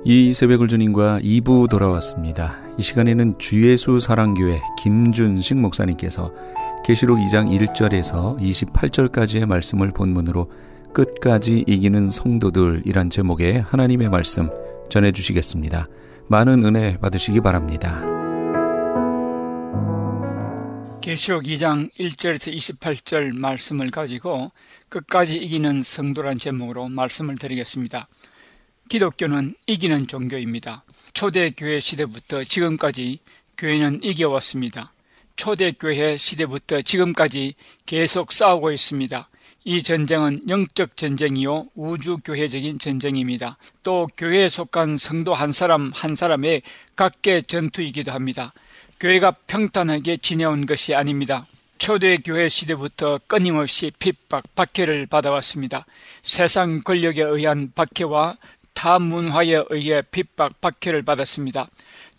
이 새벽을 주님과 2부 돌아왔습니다. 이 시간에는 주예수 사랑교회 김준식 목사님께서 계시록 2장 1절에서 28절까지의 말씀을 본문으로 끝까지 이기는 성도들이란 제목의 하나님의 말씀 전해주시겠습니다. 많은 은혜 받으시기 바랍니다. 계시록 2장 1절에서 28절 말씀을 가지고 끝까지 이기는 성도란 제목으로 말씀을 드리겠습니다. 기독교는 이기는 종교입니다. 초대교회 시대부터 지금까지 교회는 이겨왔습니다. 초대교회 시대부터 지금까지 계속 싸우고 있습니다. 이 전쟁은 영적 전쟁이요 우주교회적인 전쟁입니다. 또 교회에 속한 성도 한 사람 한 사람의 각계 전투이기도 합니다. 교회가 평탄하게 지내온 것이 아닙니다. 초대교회 시대부터 끊임없이 핍박, 박해를 받아왔습니다. 세상 권력에 의한 박해와 타문화에 의해 핍박, 박해를 받았습니다.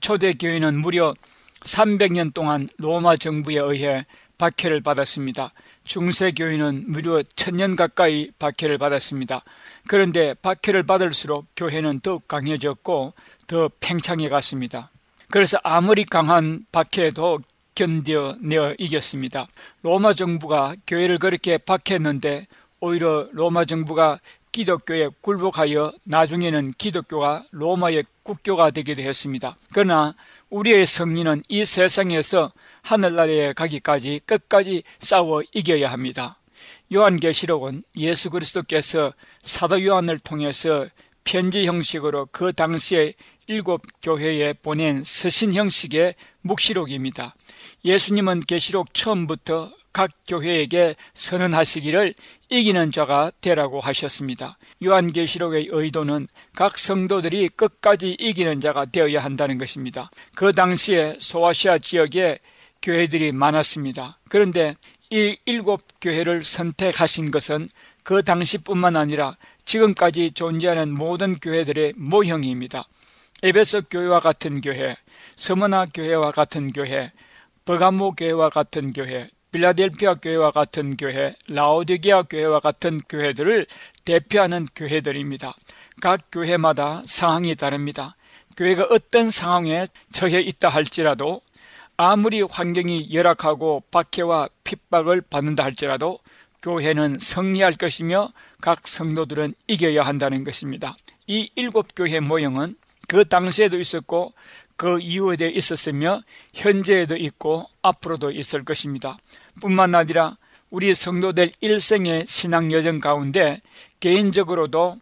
초대교회는 무려 300년 동안 로마 정부에 의해 박해를 받았습니다. 중세교회는 무려 1000년 가까이 박해를 받았습니다. 그런데 박해를 받을수록 교회는 더욱 강해졌고 더 팽창해 갔습니다. 그래서 아무리 강한 박해도 견뎌내어 이겼습니다. 로마 정부가 교회를 그렇게 박해했는데 오히려 로마 정부가 기독교에 굴복하여 나중에는 기독교가 로마의 국교가 되기도 했습니다. 그러나 우리의 승리는 이 세상에서 하늘나라에 가기까지 끝까지 싸워 이겨야 합니다. 요한계시록은 예수 그리스도께서 사도 요한을 통해서 편지 형식으로 그 당시에 7교회에 보낸 서신 형식의 묵시록입니다. 예수님은 계시록 처음부터 각 교회에게 선언하시기를 이기는 자가 되라고 하셨습니다. 요한계시록의 의도는 각 성도들이 끝까지 이기는 자가 되어야 한다는 것입니다. 그 당시에 소아시아 지역에 교회들이 많았습니다. 그런데 이 7교회를 선택하신 것은 그 당시뿐만 아니라 지금까지 존재하는 모든 교회들의 모형입니다. 에베소 교회와 같은 교회, 스무나 교회와 같은 교회, 버가모 교회와 같은 교회, 필라델피아 교회와 같은 교회, 라오디게아 교회와 같은 교회들을 대표하는 교회들입니다. 각 교회마다 상황이 다릅니다. 교회가 어떤 상황에 처해 있다 할지라도, 아무리 환경이 열악하고 박해와 핍박을 받는다 할지라도 교회는 승리할 것이며 각 성도들은 이겨야 한다는 것입니다. 이 7교회 모형은 그 당시에도 있었고 그 이후에도 있었으며 현재에도 있고 앞으로도 있을 것입니다. 뿐만 아니라 우리 성도들 일생의 신앙 여정 가운데 개인적으로도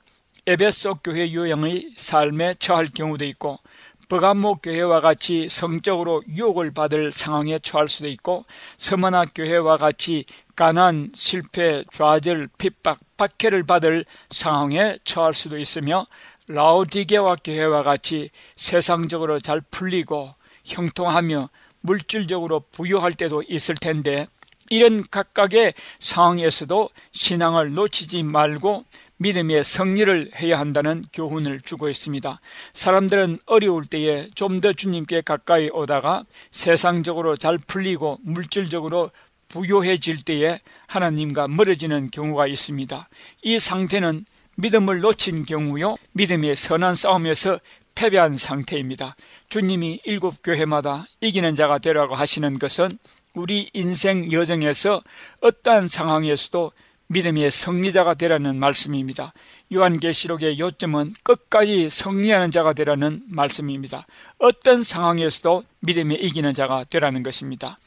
에베소 교회 유형의 삶에 처할 경우도 있고 버가모 교회와 같이 성적으로 유혹을 받을 상황에 처할 수도 있고 스무나 교회와 같이 가난, 실패, 좌절, 핍박, 박해를 받을 상황에 처할 수도 있으며 라오디게아 교회와 같이 세상적으로 잘 풀리고 형통하며 물질적으로 부유할 때도 있을 텐데 이런 각각의 상황에서도 신앙을 놓치지 말고 믿음의 승리를 해야 한다는 교훈을 주고 있습니다. 사람들은 어려울 때에 좀 더 주님께 가까이 오다가 세상적으로 잘 풀리고 물질적으로 부유해질 때에 하나님과 멀어지는 경우가 있습니다. 이 상태는 믿음을 놓친 경우요, 믿음의 선한 싸움에서 패배한 상태입니다. 주님이 7교회마다 이기는 자가 되라고 하시는 것은 우리 인생 여정에서 어떠한 상황에서도 믿음의 승리자가 되라는 말씀입니다. 요한계시록의 요점은 끝까지 승리하는 자가 되라는 말씀입니다. 어떤 상황에서도 믿음에 이기는 자가 되라는 것입니다.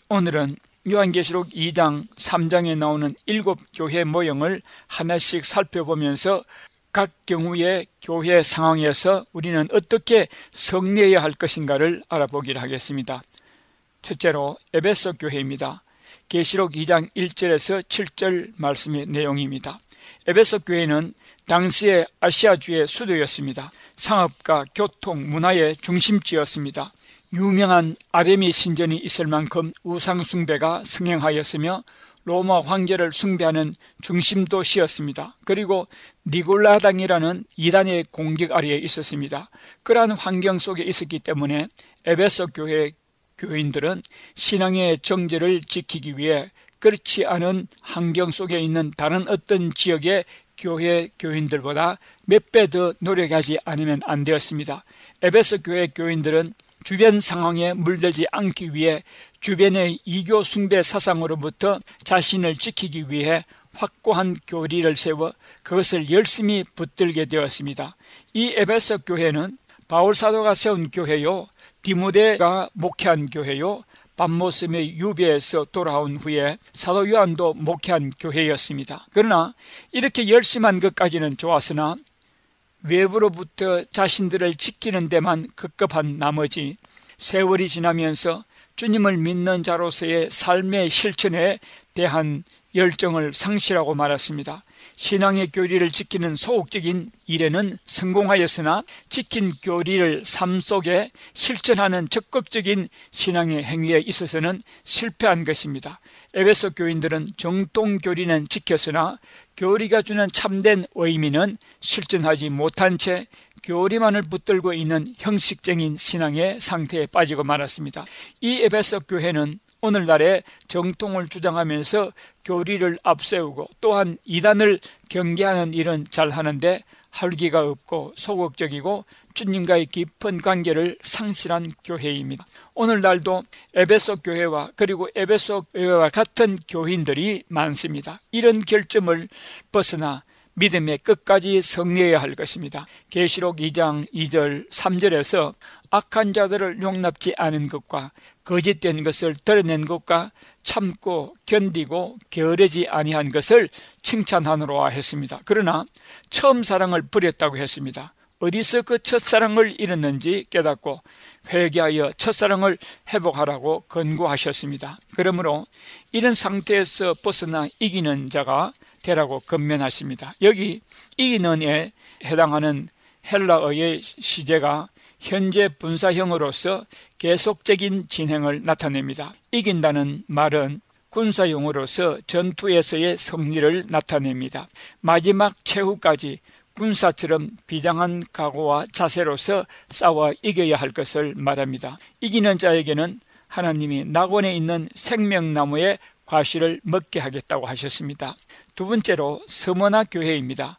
오늘은 요한계시록 2장 3장에 나오는 7교회 모형을 하나씩 살펴보면서 각 경우의 교회 상황에서 우리는 어떻게 승리해야 할 것인가를 알아보기를 하겠습니다. 첫째로 에베소 교회입니다. 계시록 2장 1절에서 7절 말씀의 내용입니다. 에베소 교회는 당시의 아시아주의 수도였습니다. 상업과 교통, 문화의 중심지였습니다. 유명한 아데미 신전이 있을 만큼 우상 숭배가 성행하였으며 로마 황제를 숭배하는 중심 도시였습니다. 그리고 니골라당이라는 이단의 공격 아래에 있었습니다. 그러한 환경 속에 있었기 때문에 에베소 교회 교인들은 신앙의 정제를 지키기 위해 그렇지 않은 환경 속에 있는 다른 어떤 지역에 교회 교인들보다 몇 배 더 노력하지 않으면 안 되었습니다. 에베소 교회 교인들은 주변 상황에 물들지 않기 위해 주변의 이교 숭배 사상으로부터 자신을 지키기 위해 확고한 교리를 세워 그것을 열심히 붙들게 되었습니다. 이 에베소 교회는 바울 사도가 세운 교회요, 디모데가 목회한 교회요, 밤모섬의 유배에서 돌아온 후에 사도 요한도 목회한 교회였습니다. 그러나 이렇게 열심한 것까지는 좋았으나 외부로부터 자신들을 지키는 데만 급급한 나머지 세월이 지나면서 주님을 믿는 자로서의 삶의 실천에 대한 열정을 상실하고 말았습니다. 신앙의 교리를 지키는 소극적인 일에는 성공하였으나 지킨 교리를 삶 속에 실천하는 적극적인 신앙의 행위에 있어서는 실패한 것입니다. 에베소 교인들은 정통 교리는 지켰으나 교리가 주는 참된 의미는 실천하지 못한 채 교리만을 붙들고 있는 형식적인 신앙의 상태에 빠지고 말았습니다. 이 에베소 교회는 오늘날의 정통을 주장하면서 교리를 앞세우고 또한 이단을 경계하는 일은 잘하는데 활기가 없고 소극적이고 주님과의 깊은 관계를 상실한 교회입니다. 오늘날도 에베소 교회와 그리고 에베소 교회와 같은 교인들이 많습니다. 이런 결점을 벗어나 믿음의 끝까지 승리해야 할 것입니다. 계시록 2장 2절 3절에서 악한 자들을 용납지 않은 것과 거짓된 것을 드러낸 것과 참고 견디고 게으르지 아니한 것을 칭찬하노라 했습니다. 그러나 처음 사랑을 버렸다고 했습니다. 어디서 그 첫사랑을 잃었는지 깨닫고 회개하여 첫사랑을 회복하라고 권고하셨습니다. 그러므로 이런 상태에서 벗어나 이기는 자가 되라고 권면하십니다. 여기 이기는에 해당하는 헬라어의 시제가 현재 분사형으로서 계속적인 진행을 나타냅니다. 이긴다는 말은 군사용어로서 전투에서의 승리를 나타냅니다. 마지막 최후까지 군사처럼 비장한 각오와 자세로서 싸워 이겨야 할 것을 말합니다. 이기는 자에게는 하나님이 낙원에 있는 생명나무의 과실을 먹게 하겠다고 하셨습니다. 두 번째로 스무나 교회입니다.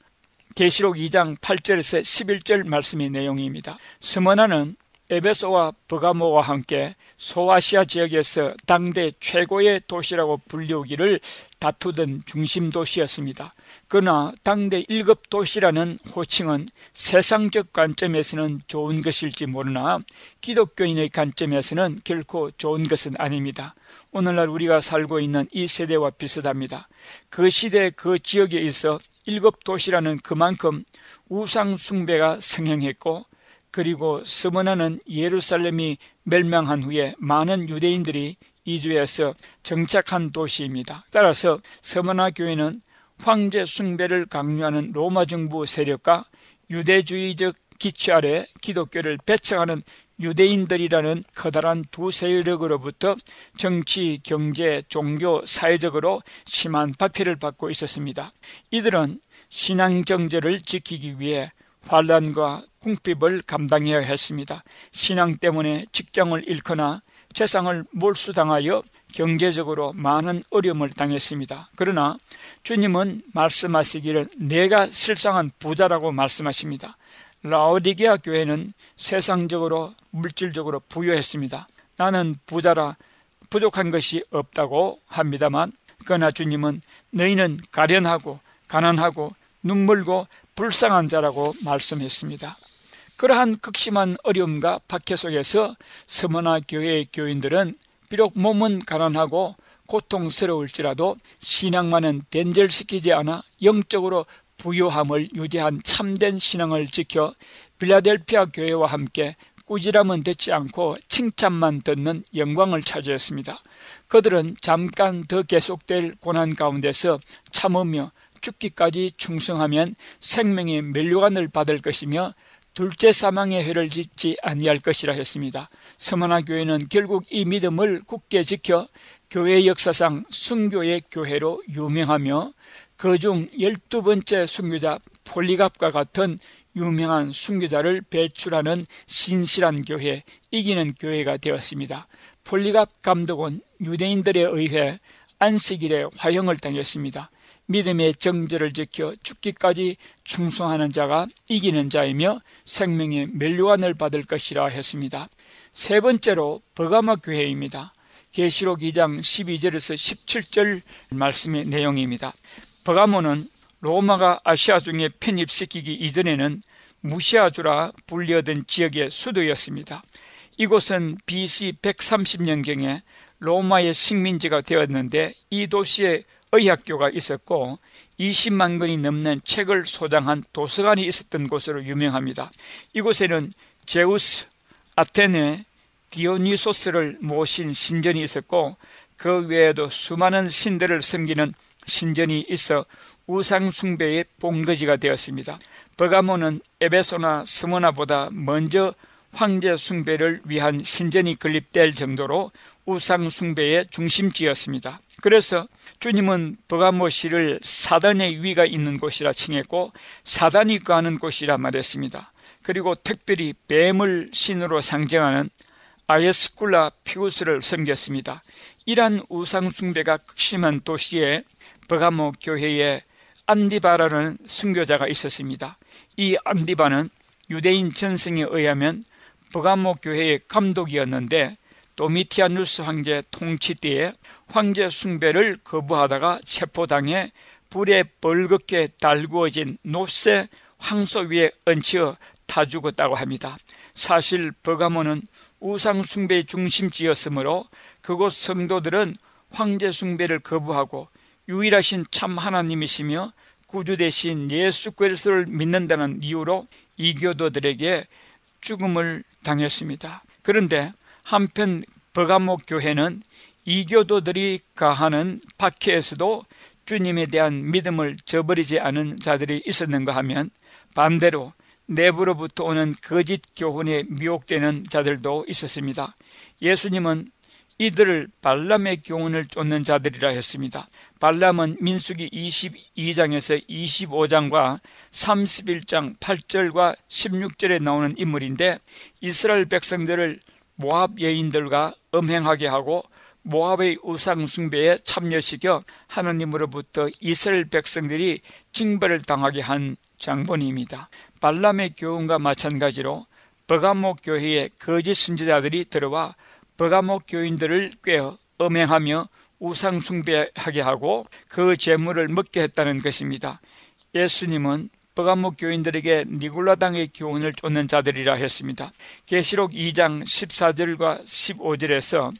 계시록 2장 8절에서 11절 말씀의 내용입니다. 스무나는 에베소와 버가모와 함께 소아시아 지역에서 당대 최고의 도시라고 불리우기를 다투던 중심 도시였습니다. 그러나 당대 1급 도시라는 호칭은 세상적 관점에서는 좋은 것일지 모르나 기독교인의 관점에서는 결코 좋은 것은 아닙니다. 오늘날 우리가 살고 있는 이 세대와 비슷합니다. 그 시대 그 지역에 있어 1급 도시라는 그만큼 우상 숭배가 성행했고 그리고 스무나는 예루살렘이 멸망한 후에 많은 유대인들이 이주해서 정착한 도시입니다. 따라서 스무나 교회는 황제 숭배를 강요하는 로마 정부 세력과 유대주의적 기치 아래 기독교를 배척하는 유대인들이라는 커다란 두 세력으로부터 정치, 경제, 종교, 사회적으로 심한 박해를 받고 있었습니다. 이들은 신앙 정절을 지키기 위해 환난과 궁핍을 감당해야 했습니다. 신앙 때문에 직장을 잃거나 재산을 몰수당하여 경제적으로 많은 어려움을 당했습니다. 그러나 주님은 말씀하시기를 내가 실상은 부자라고 말씀하십니다. 라오디게아 교회는 세상적으로 물질적으로 부유했습니다. 나는 부자라 부족한 것이 없다고 합니다만 그러나 주님은 너희는 가련하고 가난하고 눈물고 불쌍한 자라고 말씀했습니다. 그러한 극심한 어려움과 박해 속에서 스무나 교회의 교인들은 비록 몸은 가난하고 고통스러울지라도 신앙만은 변절시키지 않아 영적으로 부유함을 유지한 참된 신앙을 지켜 빌라델피아 교회와 함께 꾸지람은 듣지 않고 칭찬만 듣는 영광을 차지했습니다. 그들은 잠깐 더 계속될 고난 가운데서 참으며 죽기까지 충성하면 생명의 면류관을 받을 것이며 둘째 사망의 회를 짓지 아니할 것이라 했습니다. 스무나 교회는 결국 이 믿음을 굳게 지켜 교회 역사상 순교의 교회로 유명하며 그중 12번째 순교자 폴리갑과 같은 유명한 순교자를 배출하는 신실한 교회, 이기는 교회가 되었습니다. 폴리갑 감독은 유대인들에 의해 안식일에 화형을 당했습니다. 믿음의 정절을 지켜 죽기까지 충성하는 자가 이기는 자이며 생명의 면류관을 받을 것이라 했습니다. 세 번째로 버가모 교회입니다. 계시록 2장 12절에서 17절 말씀의 내용입니다. 버가모는 로마가 아시아 중에 편입시키기 이전에는 무시아주라 불리던 지역의 수도였습니다. 이곳은 BC 130년경에 로마의 식민지가 되었는데 이 도시에 의학교가 있었고 20만 권이 넘는 책을 소장한 도서관이 있었던 곳으로 유명합니다. 이곳에는 제우스, 아테네, 디오니소스를 모신 신전이 있었고 그 외에도 수많은 신들을 섬기는 신전이 있어 우상 숭배의 본거지가 되었습니다. 버가모는 에베소나 스모나보다 먼저 황제 숭배를 위한 신전이 건립될 정도로 우상 숭배의 중심지였습니다. 그래서 주님은 버가모시를 사단의 위가 있는 곳이라 칭했고 사단이 거하는 곳이라 말했습니다. 그리고 특별히 뱀을 신으로 상징하는 아예스쿨라 피우스를 섬겼습니다. 이러한 우상 숭배가 극심한 도시에 버가모 교회에 안디바라는 순교자가 있었습니다. 이 안디바는 유대인 전승에 의하면 버가모 교회의 감독이었는데 도미티아누스 황제 통치 때에 황제 숭배를 거부하다가 체포당해 불에 벌겋게 달구어진 놋새 황소 위에 얹혀 타 죽었다고 합니다. 사실 버가모는 우상 숭배의 중심지였으므로 그곳 성도들은 황제 숭배를 거부하고 유일하신 참 하나님이시며 구주 되신 예수 그리스도를 믿는다는 이유로 이교도들에게 죽음을 당했습니다. 그런데 한편 버가모 교회는 이교도들이 가하는 박해에서도 주님에 대한 믿음을 저버리지 않은 자들이 있었는가 하면 반대로 내부로부터 오는 거짓 교훈에 미혹되는 자들도 있었습니다. 예수님은 이들을 발람의 교훈을 쫓는 자들이라 했습니다. 발람은 민수기 22장에서 25장과 31장 8절과 16절에 나오는 인물인데 이스라엘 백성들을 모압 여인들과 음행하게 하고 모압의 우상 숭배에 참여시켜 하나님으로부터 이스라엘 백성들이 징벌을 당하게 한 장본입니다. 발람의 교훈과 마찬가지로 버가모 교회에 거짓 선지자들이 들어와 버가모 교인들을 꿰어 음행하며 우상 숭배하게 하고 그 재물을 먹게 했다는 것입니다. 예수님은 버가모 교인들에게 니골라당의 교훈을 쫓는 자들이라 했습니다. 계시록 2장 14절과 15절에서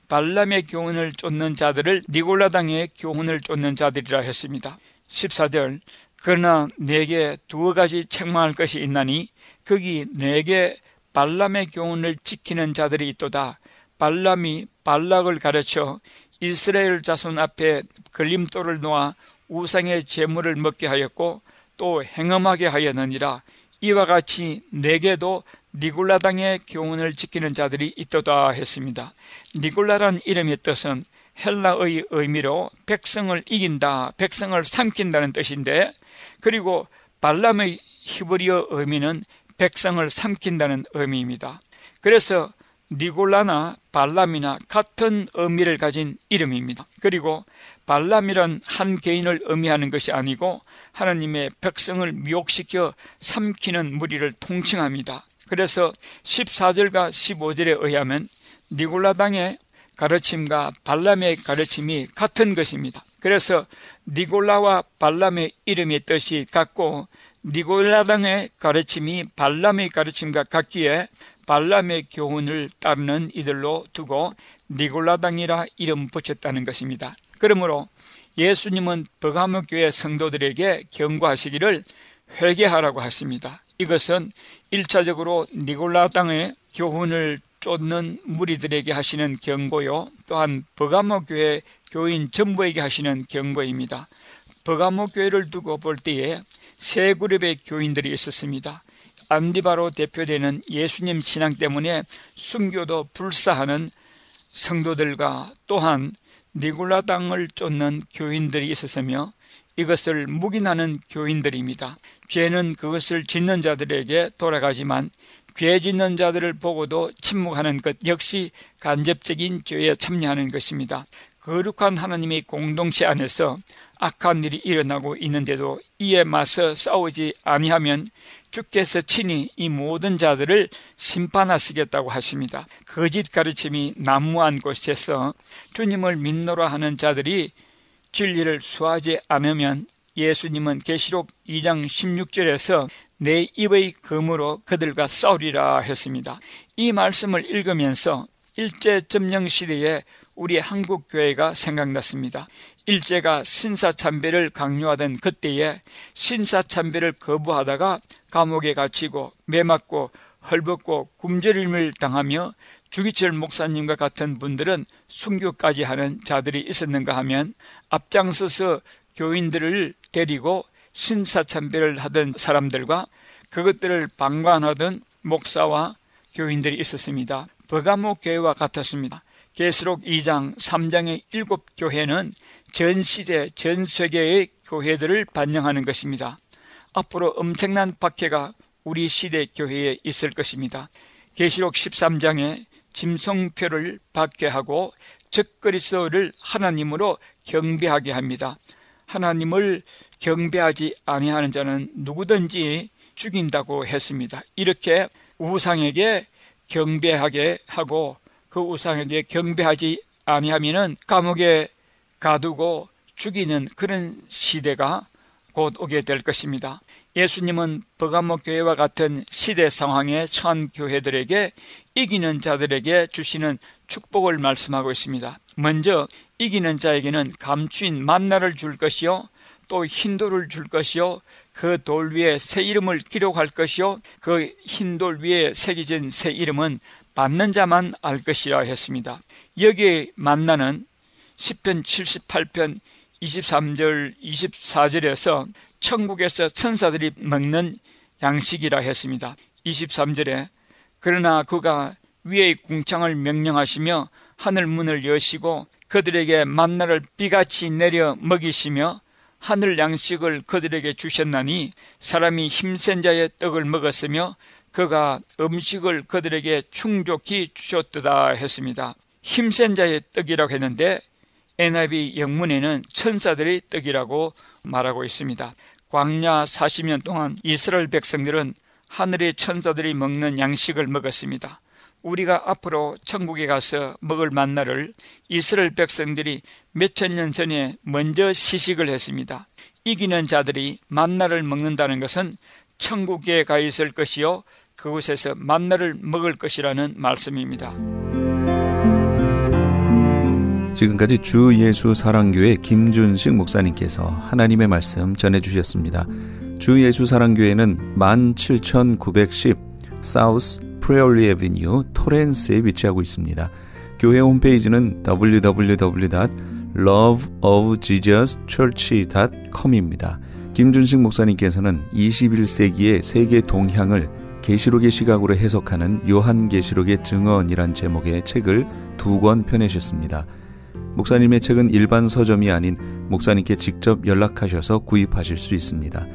발람의 교훈을 쫓는 자들을 니골라당의 교훈을 쫓는 자들이라 했습니다. 14절 그러나 내게 두어 가지 책망할 것이 있나니 거기 내게 발람의 교훈을 지키는 자들이 있도다. 발람이 발락을 가르쳐 이스라엘 자손 앞에 걸림돌을 놓아 우상의 제물을 먹게 하였고 또 행음하게 하였느니라. 이와 같이 내게도 니골라당의 교훈을 지키는 자들이 있도다 했습니다. 니골라란 이름의 뜻은 헬라의 의미로 백성을 이긴다, 백성을 삼킨다는 뜻인데 그리고 발람의 히브리어 의미는 백성을 삼킨다는 의미입니다. 그래서 니골라나 발람이나 같은 의미를 가진 이름입니다. 그리고 발람이란 한 개인을 의미하는 것이 아니고 하나님의 백성을 미혹시켜 삼키는 무리를 통칭합니다. 그래서 14절과 15절에 의하면 니골라당의 가르침과 발람의 가르침이 같은 것입니다. 그래서 니골라와 발람의 이름의 뜻이 같고 니골라당의 가르침이 발람의 가르침과 같기에 발람의 교훈을 따르는 이들로 두고 니골라당이라 이름 붙였다는 것입니다. 그러므로 예수님은 버가모 교회 성도들에게 경고하시기를 회개하라고 하십니다. 이것은 1차적으로 니골라당의 교훈을 쫓는 무리들에게 하시는 경고요, 또한 버가모 교회 교인 전부에게 하시는 경고입니다. 버가모 교회를 두고 볼 때에 세 그룹의 교인들이 있었습니다. 안디바로 대표되는 예수님 신앙 때문에 순교도 불사하는 성도들과 또한 니골라당을 쫓는 교인들이 있었으며 이것을 묵인하는 교인들입니다. 죄는 그것을 짓는 자들에게 돌아가지만 죄 짓는 자들을 보고도 침묵하는 것 역시 간접적인 죄에 참여하는 것입니다. 거룩한 하나님의 공동체 안에서 악한 일이 일어나고 있는데도 이에 맞서 싸우지 아니하면 주께서 친히 이 모든 자들을 심판하시겠다고 하십니다. 거짓 가르침이 난무한 곳에서 주님을 믿노라 하는 자들이 진리를 수하지 않으면 예수님은 계시록 2장 16절에서 내 입의 검으로 그들과 싸우리라 했습니다. 이 말씀을 읽으면서 일제점령시대에 우리 한국교회가 생각났습니다. 일제가 신사참배를 강요하던 그때에 신사참배를 거부하다가 감옥에 갇히고 매맞고 헐벗고 굶주림을 당하며 주기철 목사님과 같은 분들은 순교까지 하는 자들이 있었는가 하면 앞장서서 교인들을 데리고 신사참배를 하던 사람들과 그것들을 방관하던 목사와 교인들이 있었습니다. 버가모 교회와 같았습니다. 계시록 2장 3장의 7교회는 전 시대 전 세계의 교회들을 반영하는 것입니다. 앞으로 엄청난 박해가 우리 시대 교회에 있을 것입니다. 계시록 13장에 짐승표를 받게 하고 적그리스도를 하나님으로 경배하게 합니다. 하나님을 경배하지 아니하는 자는 누구든지 죽인다고 했습니다. 이렇게 우상에게 경배하게 하고 그 우상에게 경배하지 아니하면은 감옥에 가두고 죽이는 그런 시대가 곧 오게 될 것입니다. 예수님은 버가모 교회와 같은 시대 상황에 처한 교회들에게 이기는 자들에게 주시는 축복을 말씀하고 있습니다. 먼저 이기는 자에게는 감추인 만나를 줄 것이요 또 흰돌을 줄 것이요 그 돌 위에 새 이름을 기록할 것이요 그 흰돌 위에 새겨진 새 이름은 받는 자만 알 것이라 했습니다. 여기에 만나는 시편 78편 23절 24절에서 천국에서 천사들이 먹는 양식이라 했습니다. 23절에 그러나 그가 위의 궁창을 명령하시며 하늘 문을 여시고 그들에게 만나를 비같이 내려 먹이시며 하늘 양식을 그들에게 주셨나니 사람이 힘센 자의 떡을 먹었으며 그가 음식을 그들에게 충족히 주셨도다 했습니다. 힘센 자의 떡이라고 했는데 NIV 영문에는 천사들의 떡이라고 말하고 있습니다. 광야 40년 동안 이스라엘 백성들은 하늘의 천사들이 먹는 양식을 먹었습니다. 우리가 앞으로 천국에 가서 먹을 만나를 이스라엘 백성들이 몇천 년 전에 먼저 시식을 했습니다. 이기는 자들이 만나를 먹는다는 것은 천국에 가 있을 것이요 그곳에서 만나를 먹을 것이라는 말씀입니다. 지금까지 주 예수 사랑교회 김준식 목사님께서 하나님의 말씀 전해주셨습니다. 주 예수 사랑교회는 17910 사우스 프레올리 애비뉴 토렌스에 위치하고 있습니다. 교회 홈페이지는 www.loveofjesuschurch.com입니다. 김준식 목사님께서는 21세기의 세계 동향을 계시록의 시각으로 해석하는 요한계시록의 증언이란 제목의 책을 2권 펴내셨습니다. 목사님의 책은 일반 서점이 아닌 목사님께 직접 연락하셔서 구입하실 수 있습니다.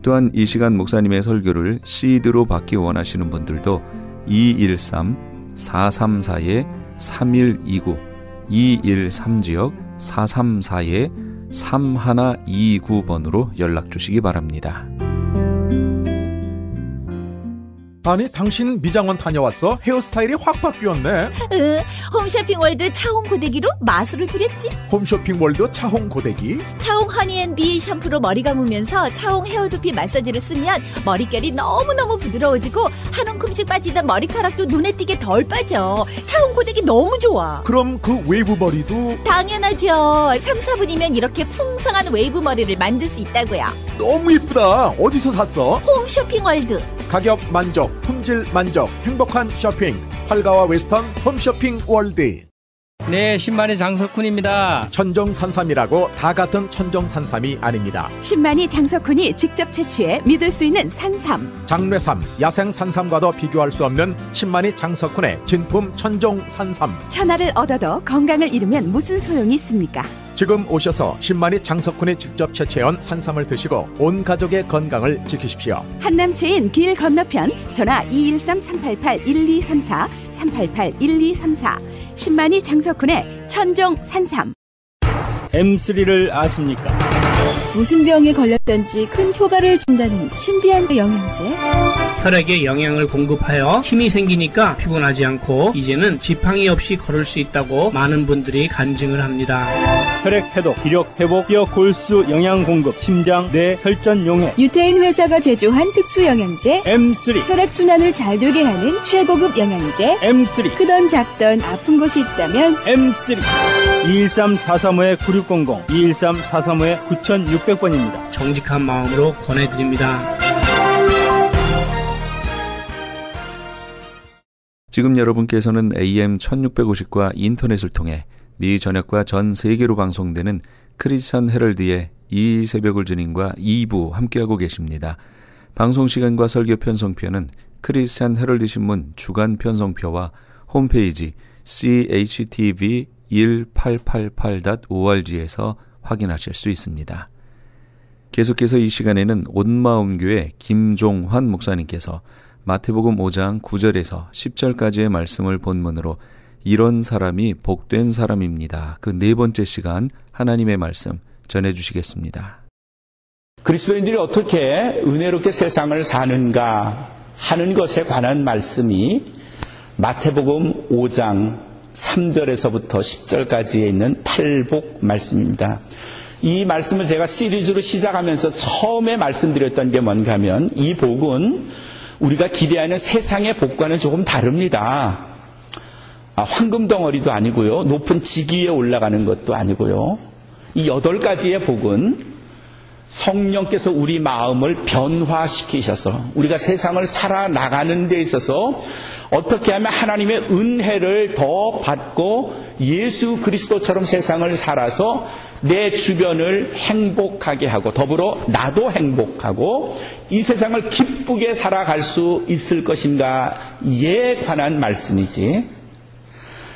또한 이 시간 목사님의 설교를 CD로 받기 원하시는 분들도 213-434-3129 213지역 434-3129번으로 연락 주시기 바랍니다. 아니 당신 미장원 다녀왔어? 헤어스타일이 확 바뀌었네. 홈쇼핑월드 차홍 고데기로 마술을 부렸지. 홈쇼핑월드 차홍 고데기? 차홍 허니앤비 샴푸로 머리 감으면서 차홍 헤어두피 마사지를 쓰면 머릿결이 너무너무 부드러워지고 한 움큼씩 빠지던 머리카락도 눈에 띄게 덜 빠져. 차홍 고데기 너무 좋아. 그럼 그 웨이브 머리도? 당연하죠. 3, 4분이면 이렇게 풍성한 웨이브 머리를 만들 수 있다고요. 너무 이쁘다. 어디서 샀어? 홈쇼핑월드. 가격 만족, 품질 만족, 행복한 쇼핑. 활가와 웨스턴 홈쇼핑 월드. 네, 신만의 장석훈입니다. 천정산삼이라고 다 같은 천정산삼이 아닙니다. 신만이 장석훈이 직접 채취해 믿을 수 있는 산삼. 장례삼, 야생산삼과도 비교할 수 없는 신만이 장석훈의 진품 천정산삼. 천하를 얻어도 건강을 잃으면 무슨 소용이 있습니까? 지금 오셔서 신만이 장석훈이 직접 채취해온 산삼을 드시고 온 가족의 건강을 지키십시오. 한남체인 길 건너편 전화 213-388-1234 388-1234 신만이 장석훈의 천정 산삼. M3를 아십니까? 무슨 병에 걸렸던지 큰 효과를 준다는 신비한 영양제. 혈액에 영양을 공급하여 힘이 생기니까 피곤하지 않고 이제는 지팡이 없이 걸을 수 있다고 많은 분들이 간증을 합니다. 혈액 해독, 기력 회복, 뼈 골수 영양 공급, 심장, 뇌, 혈전 용해. 유태인 회사가 제조한 특수 영양제. M3. 혈액 순환을 잘 되게 하는 최고급 영양제. M3. 크던 작던 아픈 곳이 있다면 M3. 213-435-9600, 213-435-9600번입니다. 정직한 마음으로 권해드립니다. 지금 여러분께서는 AM 1650과 인터넷을 통해 미 전역과 전 세계로 방송되는 크리스천 헤럴드의 이 새벽을 주님과 2부 함께하고 계십니다. 방송시간과 설교 편성표는 크리스천 헤럴드 신문 주간 편성표와 홈페이지 CHTV1888.org에서 확인하실 수 있습니다. 계속해서 이 시간에는 온마음교회 김종환 목사님께서 마태복음 5장 9절에서 10절까지의 말씀을 본문으로 이런 사람이 복된 사람입니다. 그 네 번째 시간 하나님의 말씀 전해주시겠습니다. 그리스도인들이 어떻게 은혜롭게 세상을 사는가 하는 것에 관한 말씀이 마태복음 5장 3절에서부터 10절까지에 있는 팔복 말씀입니다. 이 말씀을 제가 시리즈로 시작하면서 처음에 말씀드렸던 게 뭔가 하면 이 복은 우리가 기대하는 세상의 복과는 조금 다릅니다. 황금 덩어리도 아니고요. 높은 지기에 올라가는 것도 아니고요. 이 8가지의 복은 성령께서 우리 마음을 변화시키셔서 우리가 세상을 살아나가는 데 있어서 어떻게 하면 하나님의 은혜를 더 받고 예수 그리스도처럼 세상을 살아서 내 주변을 행복하게 하고 더불어 나도 행복하고 이 세상을 기쁘게 살아갈 수 있을 것인가에 관한 말씀이지,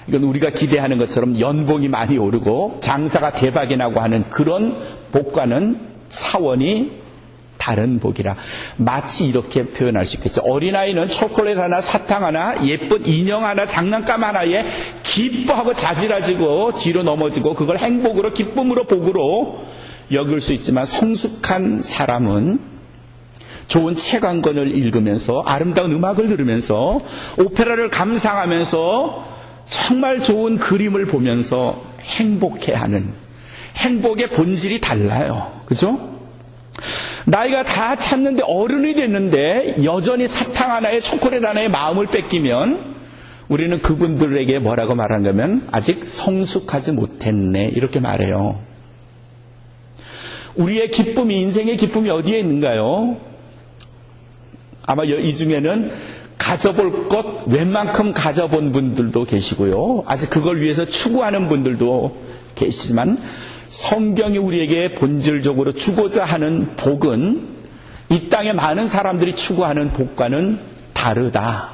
이건 우리가 기대하는 것처럼 연봉이 많이 오르고 장사가 대박이 나고 하는 그런 복과는 차원이 다른 복이라 마치 이렇게 표현할 수 있겠죠. 어린아이는 초콜릿 하나, 사탕 하나, 예쁜 인형 하나, 장난감 하나에 기뻐하고 자지러지고 뒤로 넘어지고 그걸 행복으로, 기쁨으로, 복으로 여길 수 있지만 성숙한 사람은 좋은 책 한 권을 읽으면서 아름다운 음악을 들으면서 오페라를 감상하면서 정말 좋은 그림을 보면서 행복해하는, 행복의 본질이 달라요. 그죠? 나이가 다 찼는데 어른이 됐는데 여전히 사탕 하나에 초콜릿 하나에 마음을 뺏기면 우리는 그분들에게 뭐라고 말하냐면 아직 성숙하지 못했네 이렇게 말해요. 우리의 기쁨이, 인생의 기쁨이 어디에 있는가요? 아마 이 중에는 가져볼 것 웬만큼 가져본 분들도 계시고요. 아직 그걸 위해서 추구하는 분들도 계시지만 성경이 우리에게 본질적으로 주고자 하는 복은 이 땅에 많은 사람들이 추구하는 복과는 다르다.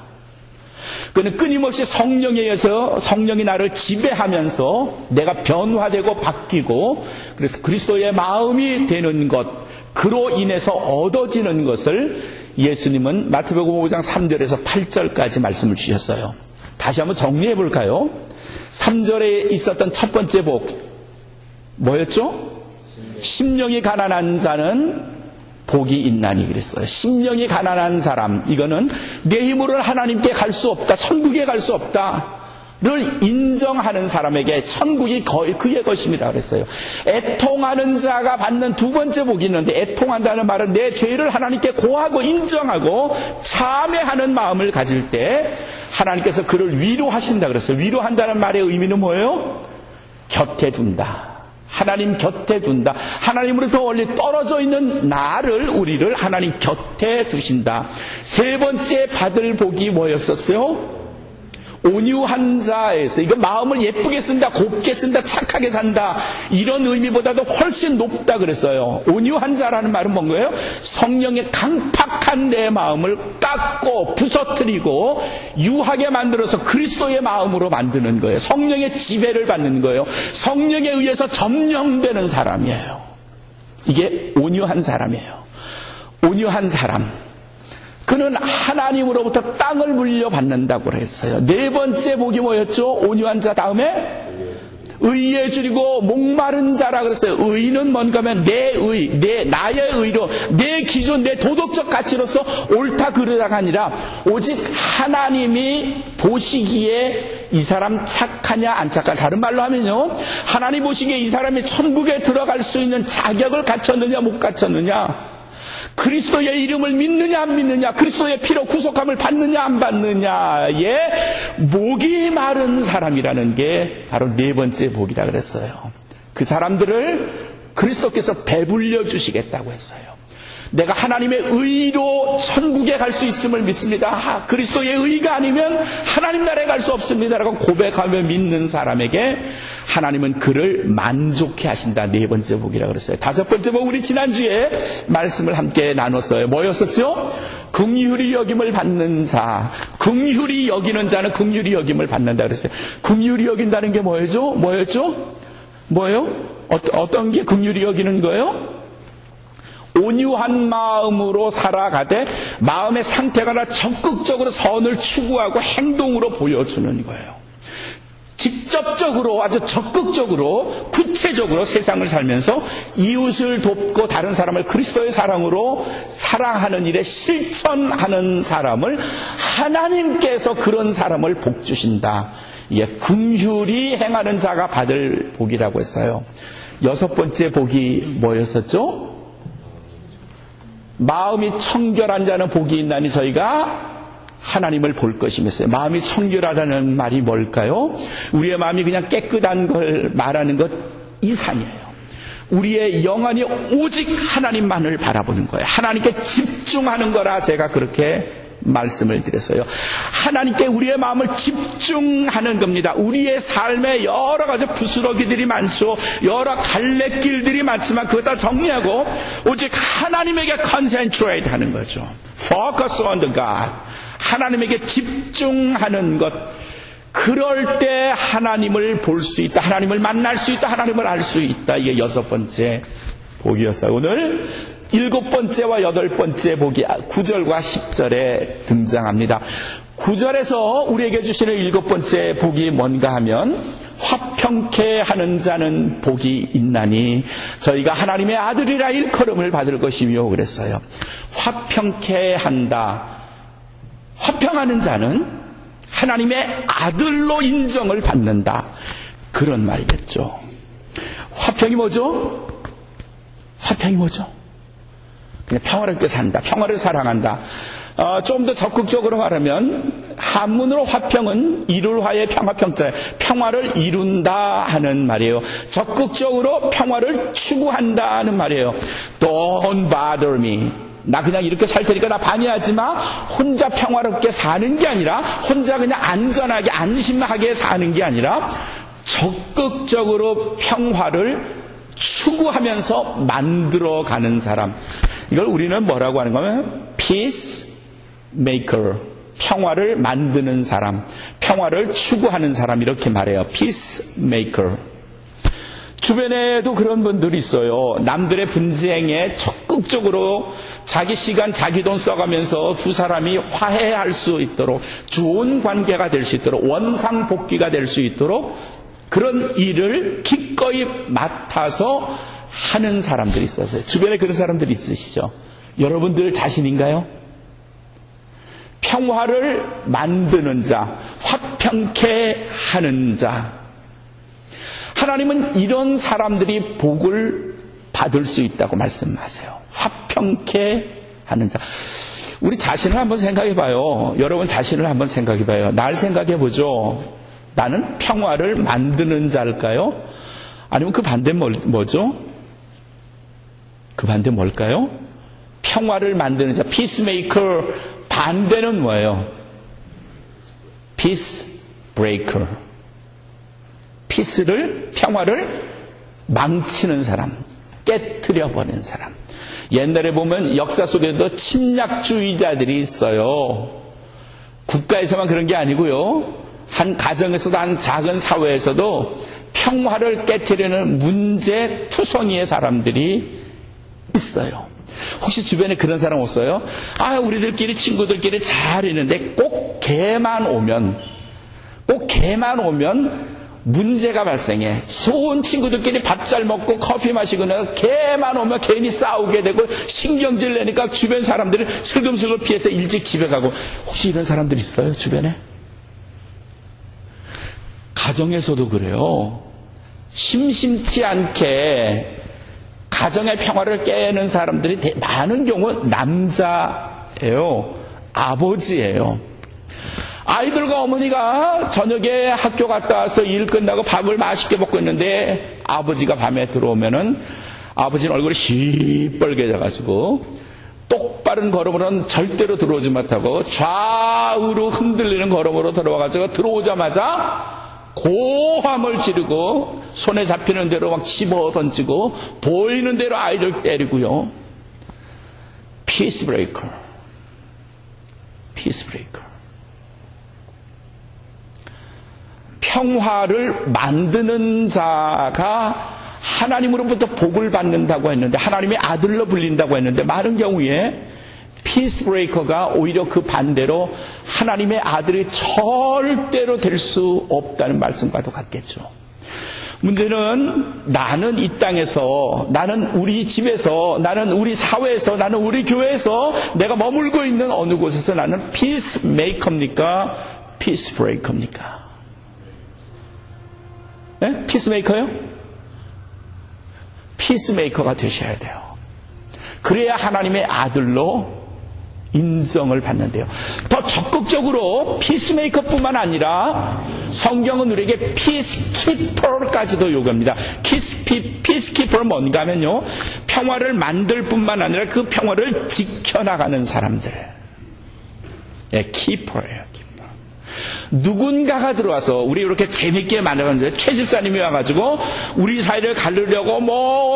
그는 끊임없이 성령에 의해서 성령이 나를 지배하면서 내가 변화되고 바뀌고 그래서 그리스도의 마음이 되는 것, 그로 인해서 얻어지는 것을 예수님은 마태복음 5장 3절에서 8절까지 말씀을 주셨어요. 다시 한번 정리해 볼까요? 3절에 있었던 첫 번째 복 뭐였죠? 심령이 가난한 자는 복이 있나니 그랬어요. 심령이 가난한 사람, 이거는 내 힘으로는 하나님께 갈 수 없다, 천국에 갈 수 없다를 인정하는 사람에게 천국이 거의 그의 것입니다 그랬어요. 애통하는 자가 받는 두 번째 복이 있는데, 애통한다는 말은 내 죄를 하나님께 고하고 인정하고 참회하는 마음을 가질 때 하나님께서 그를 위로하신다 그랬어요. 위로한다는 말의 의미는 뭐예요? 곁에 둔다. 하나님 곁에 둔다. 하나님으로 더 멀리 떨어져 있는 나를, 우리를 하나님 곁에 두신다. 세 번째 받을 복이 뭐였었어요? 온유한 자에서, 이거 마음을 예쁘게 쓴다, 곱게 쓴다, 착하게 산다, 이런 의미보다도 훨씬 높다 그랬어요. 온유한 자라는 말은 뭔가요? 성령의 강팍한 내 마음을 깎고 부서뜨리고 유하게 만들어서 그리스도의 마음으로 만드는 거예요. 성령의 지배를 받는 거예요. 성령에 의해서 점령되는 사람이에요. 이게 온유한 사람이에요. 온유한 사람, 그는 하나님으로부터 땅을 물려받는다고 했어요. 네 번째 복이 뭐였죠? 온유한 자 다음에 의에 줄이고 목마른 자라 그랬어요. 의는 뭔가 하면 내 의, 나의 의로, 내 기준, 내 도덕적 가치로서 옳다 그르다가 아니라 오직 하나님이 보시기에 이 사람 착하냐 안 착하냐. 다른 말로 하면요, 하나님 보시기에 이 사람이 천국에 들어갈 수 있는 자격을 갖췄느냐 못 갖췄느냐, 그리스도의 이름을 믿느냐 안 믿느냐, 그리스도의 피로 구속함을 받느냐 안 받느냐에 목이 마른 사람이라는 게 바로 네 번째 복이라 그랬어요. 그 사람들을 그리스도께서 배불려 주시겠다고 했어요. 내가 하나님의 의로 천국에 갈 수 있음을 믿습니다. 그리스도의 의가 아니면 하나님 나라에 갈 수 없습니다 라고 고백하며 믿는 사람에게 하나님은 그를 만족해 하신다. 네 번째 복이라고 그랬어요. 다섯 번째 복, 우리 지난주에 말씀을 함께 나눴어요. 뭐였었죠? 긍휼히 여김을 받는 자. 긍휼히 여기는 자는 긍휼히 여김을 받는다 그랬어요. 긍휼히 여긴다는 게 뭐였죠? 뭐예요? 어떤 게 긍휼히 여기는 거예요? 온유한 마음으로 살아가되 마음의 상태가 나 적극적으로 선을 추구하고 행동으로 보여주는 거예요. 직접적으로, 아주 적극적으로, 구체적으로 세상을 살면서 이웃을 돕고 다른 사람을 그리스도의 사랑으로 사랑하는 일에 실천하는 사람을 하나님께서 그런 사람을 복 주신다. 이게 긍휼히 행하는 자가 받을 복이라고 했어요. 여섯 번째 복이 뭐였었죠? 마음이 청결한 자는 복이 있나니 저희가 하나님을 볼 것이면서요. 마음이 청결하다는 말이 뭘까요? 우리의 마음이 그냥 깨끗한 걸 말하는 것 이상이에요. 우리의 영혼이 오직 하나님만을 바라보는 거예요. 하나님께 집중하는 거라 제가 그렇게 말씀을 드렸어요. 하나님께 우리의 마음을 집중하는 겁니다. 우리의 삶에 여러 가지 부스러기들이 많죠. 여러 갈래길들이 많지만 그것 다 정리하고 오직 하나님에게 concentrate 하는 거죠. Focus on the God. 하나님에게 집중하는 것. 그럴 때 하나님을 볼 수 있다. 하나님을 만날 수 있다. 하나님을 알 수 있다. 이게 여섯 번째 복이었어요. 오늘 일곱 번째와 여덟 번째 복이 9절과 10절에 등장합니다. 9절에서 우리에게 주시는 일곱 번째 복이 뭔가 하면 화평케 하는 자는 복이 있나니 저희가 하나님의 아들이라 일컬음을 받을 것이며 그랬어요. 화평케 한다. 화평하는 자는 하나님의 아들로 인정을 받는다. 그런 말이겠죠. 화평이 뭐죠? 화평이 뭐죠? 그냥 평화롭게 산다. 평화를 사랑한다. 좀 더 적극적으로 말하면 한문으로 화평은 이룰화의 평화평자, 평화를 이룬다 하는 말이에요. 적극적으로 평화를 추구한다 하는 말이에요. Don't bother me. 나 그냥 이렇게 살 테니까 나 방해하지 마. 혼자 평화롭게 사는 게 아니라, 혼자 그냥 안전하게 안심하게 사는 게 아니라 적극적으로 평화를 추구하면서 만들어가는 사람. 이걸 우리는 뭐라고 하는 거면 peace maker, 평화를 만드는 사람, 평화를 추구하는 사람, 이렇게 말해요. peace maker. 주변에도 그런 분들이 있어요. 남들의 분쟁에 적극적으로 자기 시간, 자기 돈 써가면서 두 사람이 화해할 수 있도록, 좋은 관계가 될 수 있도록, 원상복귀가 될 수 있도록 그런 일을 기꺼이 맡아서 하는 사람들이 있었어요. 주변에 그런 사람들이 있으시죠? 여러분들 자신인가요? 평화를 만드는 자, 화평케 하는 자. 하나님은 이런 사람들이 복을 받을 수 있다고 말씀하세요. 화평케 하는 자. 우리 자신을 한번 생각해 봐요. 여러분 자신을 한번 생각해 봐요. 날 생각해 보죠. 나는 평화를 만드는 자일까요? 아니면 그 반대는 뭐죠? 그 반대 뭘까요? 평화를 만드는 자, peacemaker. 반대는 뭐예요? peace breaker. peace를, 평화를 망치는 사람, 깨트려 버리는 사람. 옛날에 보면 역사 속에도 침략주의자들이 있어요. 국가에서만 그런 게 아니고요, 한 가정에서도, 한 작은 사회에서도 평화를 깨트리는 문제투성이의 사람들이 있어요. 혹시 주변에 그런 사람 없어요? 우리들끼리, 친구들끼리 잘 있는데 꼭 걔만 오면 문제가 발생해. 좋은 친구들끼리 밥 잘 먹고 커피 마시거나 개만 오면 괜히 싸우게 되고 신경질 내니까 주변 사람들이 슬금슬금 피해서 일찍 집에 가고. 혹시 이런 사람들 있어요? 주변에? 가정에서도 그래요. 심심치 않게 가정의 평화를 깨는 사람들이 많은 경우 남자예요. 아버지예요. 아이들과 어머니가 저녁에 학교 갔다 와서 일 끝나고 밥을 맛있게 먹고 있는데 아버지가 밤에 들어오면은 아버지는 얼굴이 시뻘게 져가지고 똑바른 걸음으로는 절대로 들어오지 못하고 좌우로 흔들리는 걸음으로 들어와가지고 들어오자마자 고함을 지르고 손에 잡히는 대로 막 집어 던지고 보이는 대로 아이들 때리고요. 피스브레이커. 평화를 만드는 자가 하나님으로부터 복을 받는다고 했는데, 하나님의 아들로 불린다고 했는데, 많은 경우에 피스브레이커가 오히려 그 반대로 하나님의 아들이 절대로 될 수 없다는 말씀과도 같겠죠. 문제는 나는 이 땅에서, 나는 우리 집에서, 나는 우리 사회에서, 나는 우리 교회에서 내가 머물고 있는 어느 곳에서 나는 피스메이커입니까? 피스브레이커입니까? 네? 피스메이커요? 피스메이커가 되셔야 돼요. 그래야 하나님의 아들로 인정을 받는데요. 더 적극적으로 피스메이커뿐만 아니라 성경은 우리에게 피스키퍼까지도 요구합니다. 피스키퍼는 뭔가 하면요, 평화를 만들 뿐만 아니라 그 평화를 지켜나가는 사람들. 예, 키퍼예요. 키퍼. 누군가가 들어와서, 우리 이렇게 재밌게 만들었는데 최 집사님이 와가지고 우리 사이를 가르려고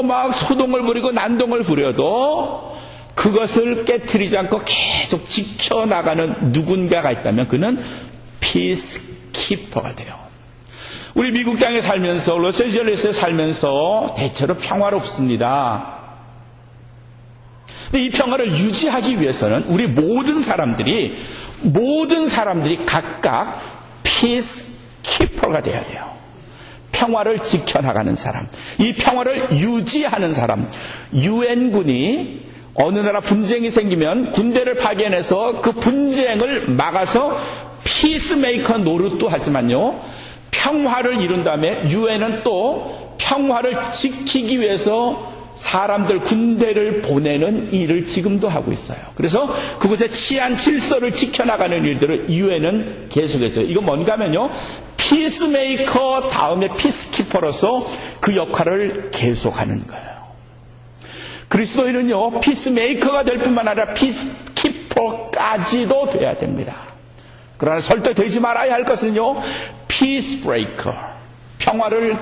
막 소동을 부리고 난동을 부려도 그것을 깨트리지 않고 계속 지켜나가는 누군가가 있다면 그는 피스키퍼가 돼요. 우리 미국 땅에 살면서, 로스앤젤레스에 살면서 대체로 평화롭습니다. 근데 이 평화를 유지하기 위해서는 우리 모든 사람들이 각각 피스키퍼가 돼야 돼요. 평화를 지켜나가는 사람, 이 평화를 유지하는 사람. 유엔군이 어느 나라 분쟁이 생기면 군대를 파견해서 그 분쟁을 막아서 피스메이커 노릇도 하지만요, 평화를 이룬 다음에 유엔은 또 평화를 지키기 위해서 사람들, 군대를 보내는 일을 지금도 하고 있어요. 그래서 그곳의 치안 질서를 지켜나가는 일들을 유엔은 계속했어요. 이건 뭔가 하면요, 피스메이커 다음에 피스키퍼로서 그 역할을 계속하는 거예요. 그리스도인은요, 피스메이커가 될 뿐만 아니라 피스키퍼까지도 돼야 됩니다. 그러나 절대 되지 말아야 할 것은요, 피스브레이커, 평화를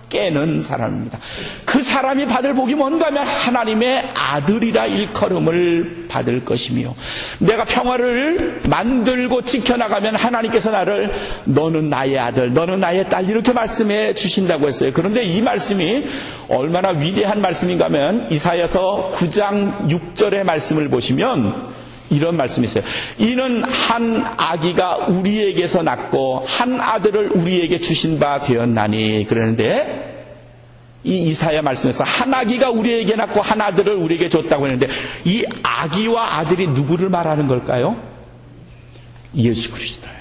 깨는 사람입니다. 그 사람이 받을 복이 뭔가 하면 하나님의 아들이라 일컬음을 받을 것이며, 내가 평화를 만들고 지켜나가면 하나님께서 나를 너는 나의 아들, 너는 나의 딸 이렇게 말씀해 주신다고 했어요. 그런데 이 말씀이 얼마나 위대한 말씀인가 하면 이사야서 9장 6절의 말씀을 보시면 이런 말씀이 있어요. 이는 한 아기가 우리에게서 낳고 한 아들을 우리에게 주신 바 되었나니. 그러는데 이 이사야 말씀에서 한 아기가 우리에게 낳고 한 아들을 우리에게 줬다고 했는데, 이 아기와 아들이 누구를 말하는 걸까요? 예수 그리스도예요.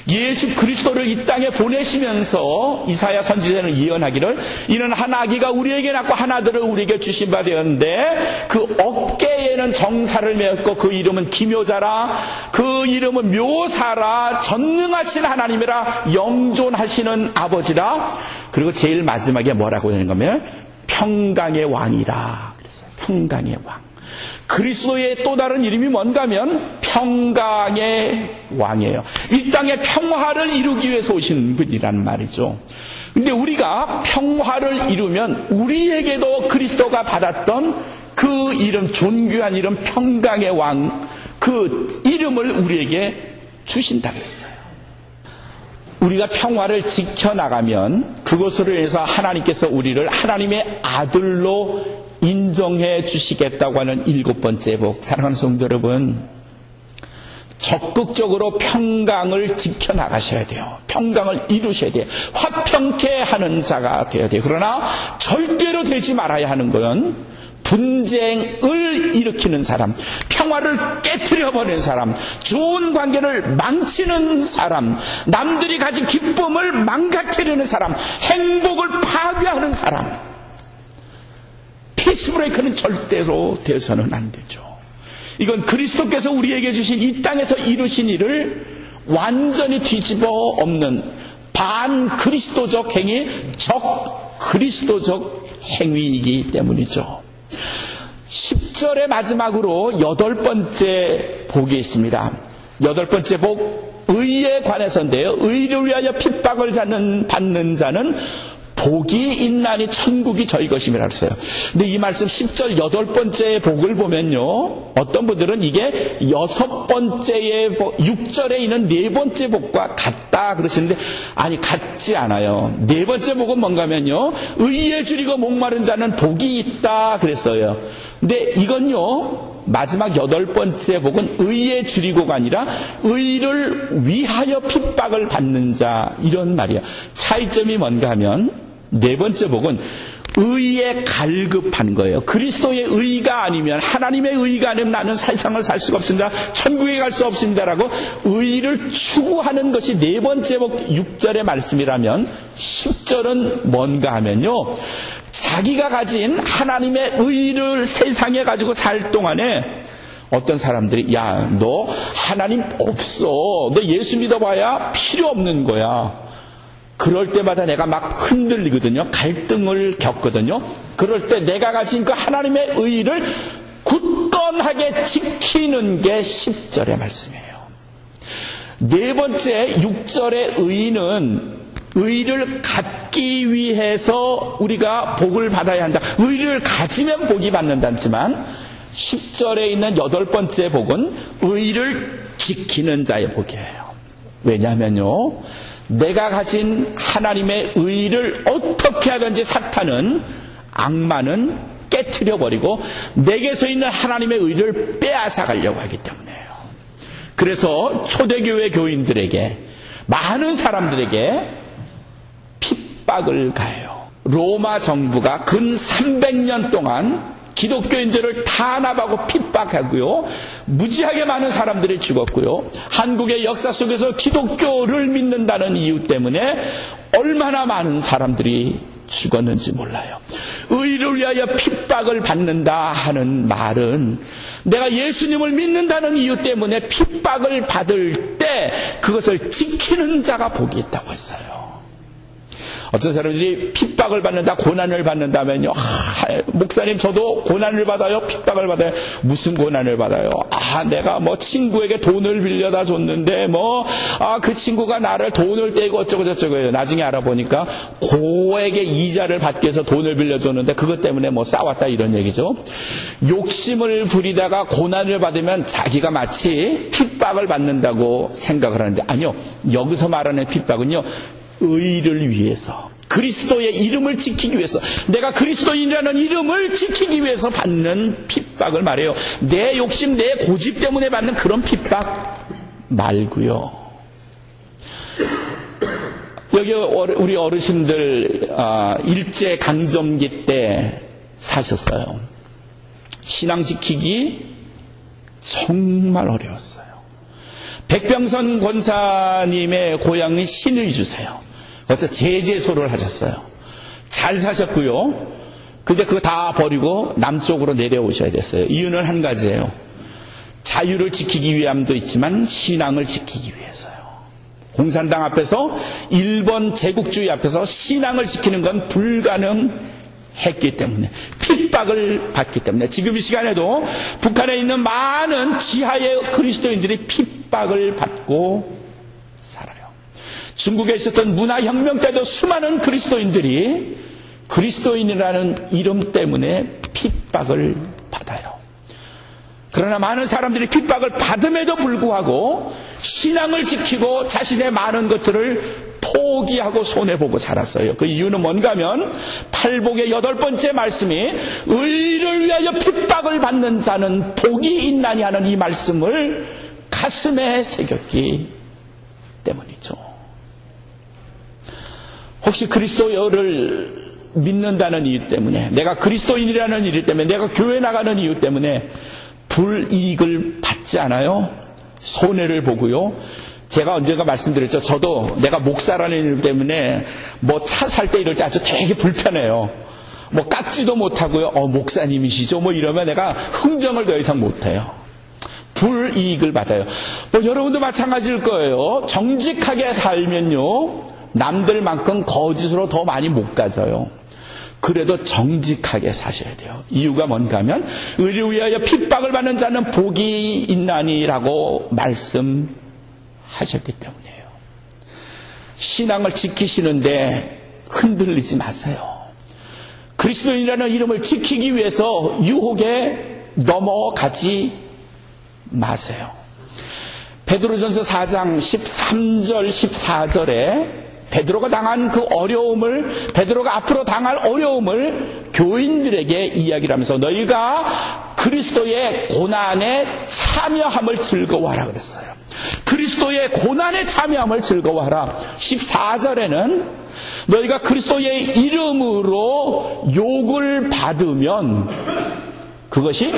예수 그리스도를 이 땅에 보내시면서 이사야 선지자는 예언하기를, 이는 한 아기가 우리에게 낳고 한 아들을 우리에게 주신 바 되었는데 그 어깨에는 정사를 메었고 그 이름은 기묘자라, 그 이름은 묘사라, 전능하신 하나님이라, 영존하시는 아버지라. 그리고 제일 마지막에 뭐라고 되는 거면 평강의 왕이라 그랬어요. 평강의 왕. 그리스도의 또 다른 이름이 뭔가 하면 평강의 왕이에요. 이 땅에 평화를 이루기 위해서 오신 분이란 말이죠. 근데 우리가 평화를 이루면 우리에게도 그리스도가 받았던 그 이름, 존귀한 이름 평강의 왕, 그 이름을 우리에게 주신다고 했어요. 우리가 평화를 지켜나가면 그것으로 인해서 하나님께서 우리를 하나님의 아들로 인정해 주시겠다고 하는 7번째 복. 사랑하는 성도 여러분, 적극적으로 평강을 지켜나가셔야 돼요. 평강을 이루셔야 돼요. 화평케 하는 자가 되어야 돼요. 그러나 절대로 되지 말아야 하는 것은 분쟁을 일으키는 사람, 평화를 깨트려버리는 사람, 좋은 관계를 망치는 사람, 남들이 가진 기쁨을 망가뜨리는 사람, 행복을 파괴하는 사람. 피스브레이커는 절대로 되어서는 안 되죠. 이건 그리스도께서 우리에게 주신 이 땅에서 이루신 일을 완전히 뒤집어 엎는 반그리스도적 행위, 적그리스도적 행위이기 때문이죠. 10절의 마지막으로 8번째 복이 있습니다. 8번째 복, 의에 관해서인데요. 의를 위하여 핍박을 받는 자는 복이 있나니 천국이 저희 것임이라 했어요. 근데 이 말씀 10절 8번째 복을 보면요, 어떤 분들은 이게 6번째의 복, 6절에 있는 4번째 복과 같다 그러시는데, 아니 같지 않아요. 4번째 복은 뭔가 하면요, 의에 줄이고 목마른 자는 복이 있다 그랬어요. 근데 이건요, 마지막 8번째 복은 의에 줄이고가 아니라 의를 위하여 핍박을 받는 자, 이런 말이에요. 차이점이 뭔가 하면 4번째 복은 의에 갈급한 거예요. 그리스도의 의가 아니면, 하나님의 의가 아니면 나는 세상을 살 수가 없습니다, 천국에 갈 수 없습니다라고 의를 추구하는 것이 4번째 복 6절의 말씀이라면, 10절은 뭔가 하면요, 자기가 가진 하나님의 의를 세상에 가지고 살 동안에 어떤 사람들이, 야, 너 하나님 없어, 너 예수 믿어봐야 필요 없는 거야. 그럴 때마다 내가 막 흔들리거든요. 갈등을 겪거든요. 그럴 때 내가 가진 그 하나님의 의를 굳건하게 지키는 게 10절의 말씀이에요. 4번째 6절의 의는 의를 갖기 위해서 우리가 복을 받아야 한다, 의를 가지면 복이 받는다지만, 10절에 있는 8번째 복은 의를 지키는 자의 복이에요. 왜냐하면요, 내가 가진 하나님의 의를 어떻게 하든지 사탄은, 악마는 깨트려버리고 내게서 있는 하나님의 의를 빼앗아가려고 하기 때문에요. 그래서 초대교회 교인들에게, 많은 사람들에게 핍박을 가해요. 로마 정부가 근 300년 동안 기독교인들을 탄압하고 핍박하고요, 무지하게 많은 사람들이 죽었고요, 한국의 역사 속에서 기독교를 믿는다는 이유 때문에 얼마나 많은 사람들이 죽었는지 몰라요. 의를 위하여 핍박을 받는다 하는 말은, 내가 예수님을 믿는다는 이유 때문에 핍박을 받을 때 그것을 지키는 자가 복이 있다고 했어요. 어떤 사람들이 핍박을 받는다, 고난을 받는다면요, 목사님 저도 고난을 받아요, 핍박을 받아요. 무슨 고난을 받아요? 내가 뭐 친구에게 돈을 빌려다 줬는데 그 친구가 나를 돈을 떼고 어쩌고 저쩌고요. 나중에 알아보니까 고에게 이자를 받기 위해서 돈을 빌려줬는데 그것 때문에 싸웠다, 이런 얘기죠. 욕심을 부리다가 고난을 받으면 자기가 마치 핍박을 받는다고 생각을 하는데, 아니요, 여기서 말하는 핍박은요, 의를 위해서, 그리스도의 이름을 지키기 위해서, 내가 그리스도인이라는 이름을 지키기 위해서 받는 핍박을 말해요. 내 욕심, 내 고집 때문에 받는 그런 핍박 말고요. 여기 우리 어르신들 일제 강점기 때 사셨어요. 신앙 지키기 정말 어려웠어요. 백병선 권사님의 고향이 신의주세요. 그래서 제재소를 하셨어요. 잘 사셨고요. 근데 그거 다 버리고 남쪽으로 내려오셔야 됐어요. 이유는 한 가지예요. 자유를 지키기 위함도 있지만 신앙을 지키기 위해서요. 공산당 앞에서, 일본 제국주의 앞에서 신앙을 지키는 건 불가능했기 때문에, 핍박을 받기 때문에, 지금 이 시간에도 북한에 있는 많은 지하의 그리스도인들이 핍박을 받고 살아요. 중국에 있었던 문화혁명 때도 수많은 그리스도인들이 그리스도인이라는 이름 때문에 핍박을 받아요. 그러나 많은 사람들이 핍박을 받음에도 불구하고 신앙을 지키고 자신의 많은 것들을 포기하고 손해보고 살았어요. 그 이유는 뭔가 하면, 팔복의 8번째 말씀이 의를 위하여 핍박을 받는 자는 복이 있나니 하는 이 말씀을 가슴에 새겼기 때문이죠. 혹시 그리스도를 믿는다는 이유 때문에, 내가 그리스도인이라는 이유 때문에, 내가 교회 나가는 이유 때문에 불이익을 받지 않아요? 손해를 보고요. 제가 언젠가 말씀드렸죠. 저도 내가 목사라는 이유 때문에 뭐 차 살 때 이럴 때 아주 되게 불편해요. 뭐 깎지도 못하고요. 목사님이시죠? 뭐 이러면 내가 흥정을 더 이상 못해요. 불이익을 받아요. 뭐 여러분도 마찬가지일 거예요. 정직하게 살면요, 남들만큼 거짓으로 더 많이 못 가져요. 그래도 정직하게 사셔야 돼요. 이유가 뭔가 하면 의를 위하여 핍박을 받는 자는 복이 있나니라고 말씀하셨기 때문이에요. 신앙을 지키시는데 흔들리지 마세요. 그리스도인이라는 이름을 지키기 위해서 유혹에 넘어가지 마세요. 베드로전서 4장 13절 14절에 베드로가 당한 그 어려움을, 베드로가 앞으로 당할 어려움을 교인들에게 이야기를 하면서 너희가 그리스도의 고난에 참여함을 즐거워하라 그랬어요. 그리스도의 고난에 참여함을 즐거워하라. 14절에는 너희가 그리스도의 이름으로 욕을 받으면 그것이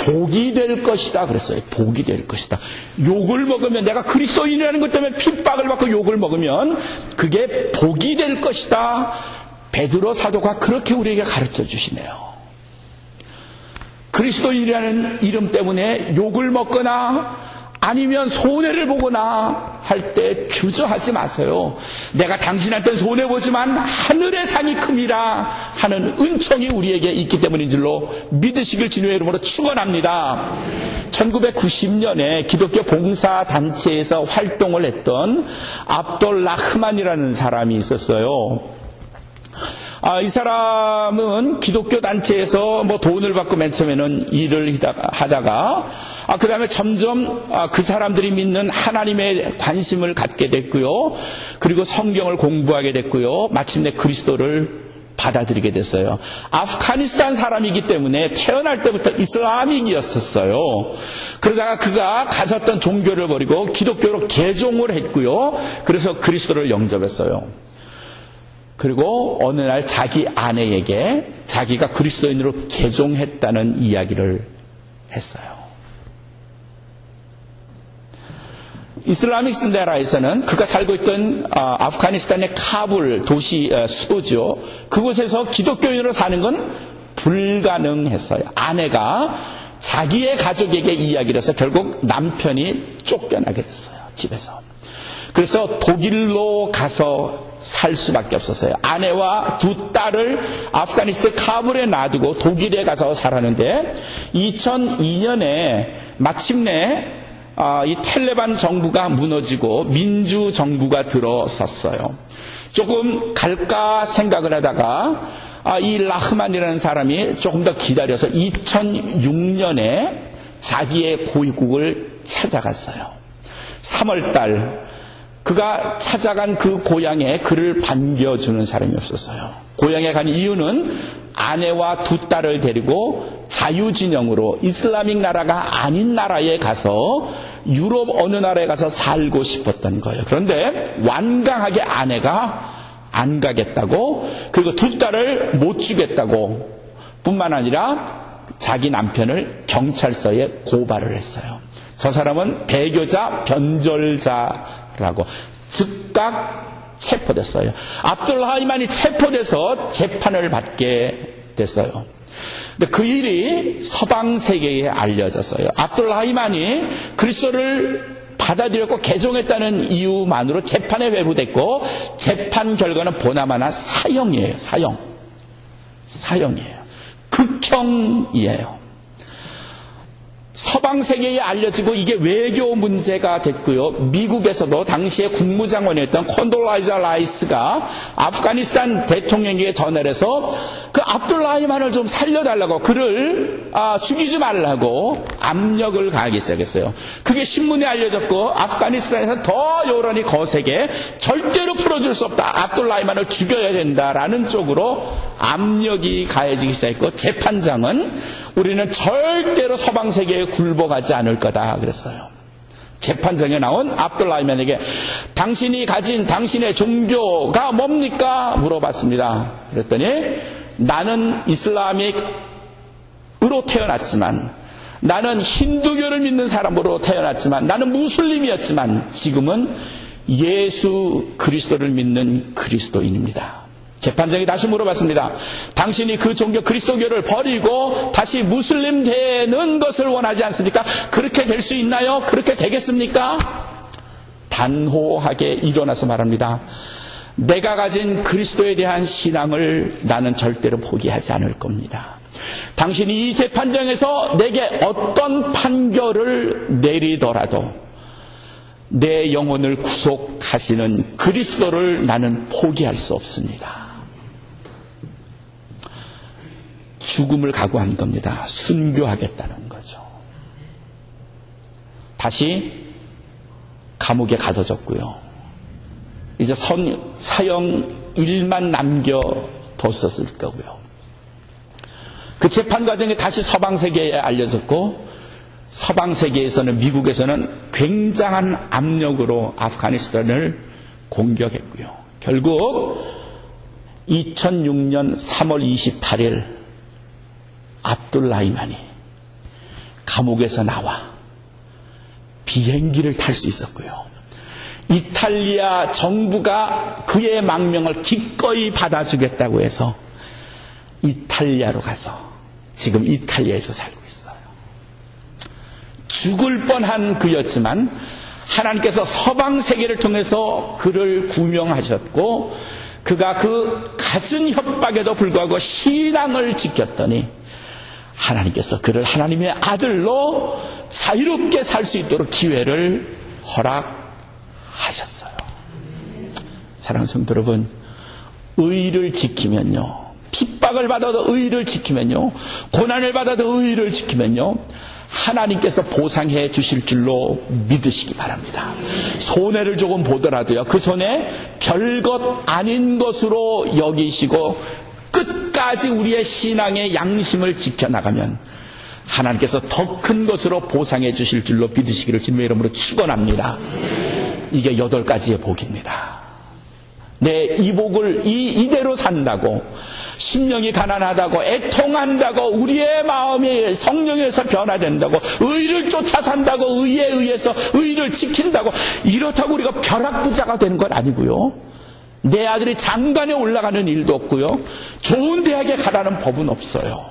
복이 될 것이다 그랬어요. 복이 될 것이다. 욕을 먹으면, 내가 그리스도인이라는 것 때문에 핍박을 받고 욕을 먹으면 그게 복이 될 것이다. 베드로 사도가 그렇게 우리에게 가르쳐 주시네요. 그리스도인이라는 이름 때문에 욕을 먹거나 아니면 손해를 보거나 할 때 주저하지 마세요. 내가 당신한테 손해보지만 하늘의 상이 큼이라 하는 은총이 우리에게 있기 때문인 줄로 믿으시길 주님의 이름으로 축원합니다. 1990년에 기독교 봉사단체에서 활동을 했던 압돌 라흐만이라는 사람이 있었어요. 이 사람은 기독교 단체에서 뭐 돈을 받고 맨 처음에는 일을 하다가 그 다음에 점점 그 사람들이 믿는 하나님에 관심을 갖게 됐고요. 그리고 성경을 공부하게 됐고요. 마침내 그리스도를 받아들이게 됐어요. 아프가니스탄 사람이기 때문에 태어날 때부터 이슬람이었었어요. 그러다가 그가 가졌던 종교를 버리고 기독교로 개종을 했고요. 그래서 그리스도를 영접했어요. 그리고 어느 날 자기 아내에게 자기가 그리스도인으로 개종했다는 이야기를 했어요. 이슬라믹 나라에서는 그가 살고 있던 아프가니스탄의 카불 도시 수도죠. 그곳에서 기독교인으로 사는 건 불가능했어요. 아내가 자기의 가족에게 이야기를 해서 결국 남편이 쫓겨나게 됐어요. 집에서. 그래서 독일로 가서 살 수밖에 없었어요. 아내와 두 딸을 아프가니스탄 카불에 놔두고 독일에 가서 살았는데 2002년에 마침내 이 텔레반 정부가 무너지고 민주 정부가 들어섰어요. 조금 갈까 생각을 하다가 이 라흐만이라는 사람이 조금 더 기다려서 2006년에 자기의 고국을 찾아갔어요. 3월달 그가 찾아간 그 고향에 그를 반겨주는 사람이 없었어요. 고향에 간 이유는 아내와 두 딸을 데리고 자유진영으로 이슬라믹 나라가 아닌 나라에 가서 유럽 어느 나라에 가서 살고 싶었던 거예요. 그런데 완강하게 아내가 안 가겠다고, 그리고 두 딸을 못 주겠다고 뿐만 아니라 자기 남편을 경찰서에 고발을 했어요. 저 사람은 배교자, 변절자라고 즉각 체포됐어요. 압둘라이만이 체포돼서 재판을 받게 됐어요. 근데 그 일이 서방 세계에 알려졌어요. 압둘라이만이 그리스도를 받아들였고 개종했다는 이유만으로 재판에 회부됐고 재판 결과는 보나마나 사형이에요. 사형이에요. 극형이에요. 서방 세계에 알려지고 이게 외교 문제가 됐고요. 미국에서도 당시에 국무장관이었던 콘돌라이자 라이스가 아프가니스탄 대통령에게 전화를 해서 그 압둘라이만을 좀 살려달라고, 그를 죽이지 말라고 압력을 가하기 시작했어요. 그게 신문에 알려졌고 아프가니스탄에서 더 여론이 거세게 절대로 풀어줄 수 없다, 압둘라이만을 죽여야 된다라는 쪽으로 압력이 가해지기 시작했고 재판장은 우리는 절대로 서방 세계에 굴복하지 않을 거다 그랬어요. 재판정에 나온 압둘라이만에게 당신이 가진 당신의 종교가 뭡니까? 물어봤습니다. 그랬더니 나는 이슬람으로 태어났지만, 나는 힌두교를 믿는 사람으로 태어났지만, 나는 무슬림이었지만 지금은 예수 그리스도를 믿는 그리스도인입니다. 재판장이 다시 물어봤습니다. 당신이 그 종교 그리스도교를 버리고 다시 무슬림 되는 것을 원하지 않습니까? 그렇게 될 수 있나요? 그렇게 되겠습니까? 단호하게 일어나서 말합니다. 내가 가진 그리스도에 대한 신앙을 나는 절대로 포기하지 않을 겁니다. 당신이 이 재판장에서 내게 어떤 판결을 내리더라도 내 영혼을 구속하시는 그리스도를 나는 포기할 수 없습니다. 죽음을 각오한 겁니다. 순교하겠다는 거죠. 다시 감옥에 가둬졌고요. 이제 사형 1만 남겨뒀었을 거고요. 그 재판 과정이 다시 서방 세계에 알려졌고, 서방 세계에서는, 미국에서는 굉장한 압력으로 아프가니스탄을 공격했고요. 결국 2006년 3월 28일 압둘라이만이 감옥에서 나와 비행기를 탈 수 있었고요. 이탈리아 정부가 그의 망명을 기꺼이 받아주겠다고 해서 이탈리아로 가서 지금 이탈리아에서 살고 있어요. 죽을 뻔한 그였지만 하나님께서 서방 세계를 통해서 그를 구명하셨고, 그가 그 갖은 협박에도 불구하고 신앙을 지켰더니 하나님께서 그를 하나님의 아들로 자유롭게 살 수 있도록 기회를 허락하셨어요. 사랑하는 성도 여러분, 의를 지키면요, 핍박을 받아도 의를 지키면요, 고난을 받아도 의를 지키면요, 하나님께서 보상해 주실 줄로 믿으시기 바랍니다. 손해를 조금 보더라도요, 그 손해 별것 아닌 것으로 여기시고 끝까지 우리의 신앙의 양심을 지켜나가면 하나님께서 더 큰 것으로 보상해 주실 줄로 믿으시기를 주님의 이름으로 축원합니다. 이게 8가지의 복입니다. 이 복을 이대로 산다고, 심령이 가난하다고, 애통한다고, 우리의 마음이 성령에서 변화된다고, 의를 쫓아 산다고, 의에 의해서 의를 지킨다고, 이렇다고 우리가 벼락부자가 되는 건 아니고요. 내 아들이 장관에 올라가는 일도 없고요. 좋은 대학에 가라는 법은 없어요.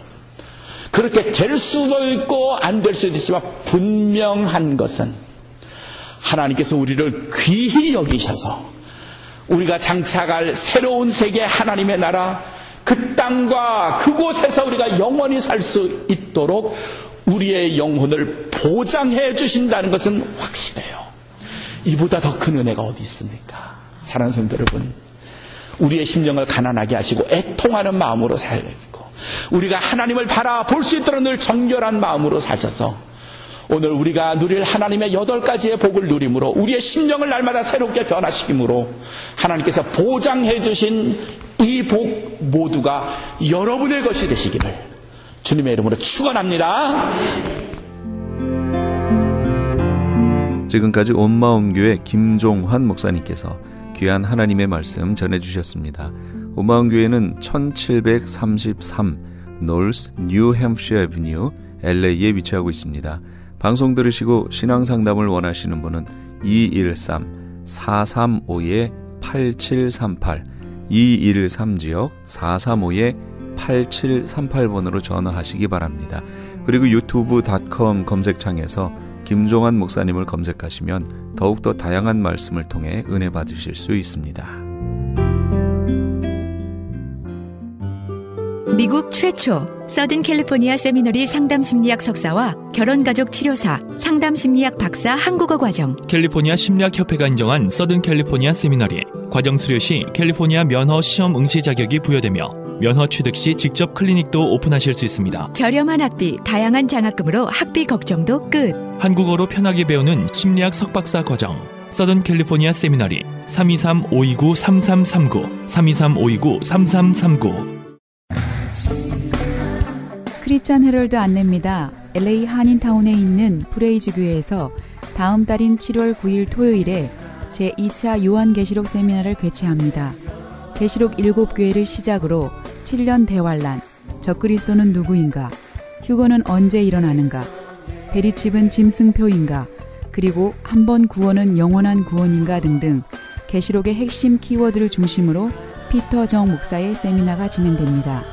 그렇게 될 수도 있고 안 될 수도 있지만 분명한 것은 하나님께서 우리를 귀히 여기셔서 우리가 장차갈 새로운 세계 하나님의 나라, 그 땅과 그곳에서 우리가 영원히 살 수 있도록 우리의 영혼을 보장해 주신다는 것은 확실해요. 이보다 더 큰 은혜가 어디 있습니까? 사랑하는 성도 여러분, 우리의 심령을 가난하게 하시고 애통하는 마음으로 살고, 우리가 하나님을 바라볼 수 있도록 늘 정결한 마음으로 사셔서 오늘 우리가 누릴 하나님의 8가지의 복을 누림으로 우리의 심령을 날마다 새롭게 변화시킴으로 하나님께서 보장해 주신 이 복 모두가 여러분의 것이 되시기를 주님의 이름으로 축원합니다. 지금까지 온마음교회 김종환 목사님께서 귀한 하나님의 말씀 전해주셨습니다. 온마음교회는 1733 노스 뉴햄프셔 애비뉴 LA에 위치하고 있습니다. 방송 들으시고 신앙상담을 원하시는 분은 213-435-8738 213지역 435-8738번으로 전화하시기 바랍니다. 그리고 유튜브.com 검색창에서 김종환 목사님을 검색하시면 더욱더 다양한 말씀을 통해 은혜 받으실 수 있습니다. 미국 최초 서든 캘리포니아 세미너리 상담심리학 석사와 결혼가족 치료사, 상담심리학 박사 한국어 과정, 캘리포니아 심리학협회가 인정한 서든 캘리포니아 세미너리 과정 수료 시 캘리포니아 면허 시험 응시 자격이 부여되며 면허 취득 시 직접 클리닉도 오픈하실 수 있습니다. 저렴한 학비, 다양한 장학금으로 학비 걱정도 끝. 한국어로 편하게 배우는 심리학 석박사 과정 서든 캘리포니아 세미너리 323-529-3339 323-529-3339. 크리스찬 헤럴드 안내입니다. LA 한인타운에 있는 프레이즈 교회에서 다음 달인 7월 9일 토요일에 제2차 요한계시록 세미나를 개최합니다. 계시록 7교회를 시작으로 7년 대환란, 적그리스도는 누구인가, 휴거는 언제 일어나는가, 베리칩은 짐승표인가, 그리고 한 번 구원은 영원한 구원인가 등등 계시록의 핵심 키워드를 중심으로 피터 정 목사의 세미나가 진행됩니다.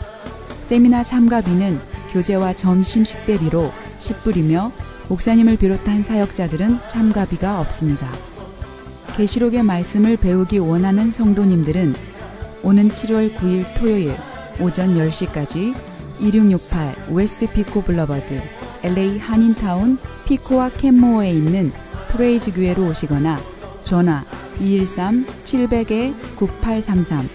세미나 참가비는 교재와 점심 식대비로 10불이며 목사님을 비롯한 사역자들은 참가비가 없습니다. 계시록의 말씀을 배우기 원하는 성도님들은 오는 7월 9일 토요일 오전 10시까지 2668 웨스트 피코 블러버드 LA 한인타운 피코와 캔모어에 있는 프레이즈 교회로 오시거나 전화 213-700-9833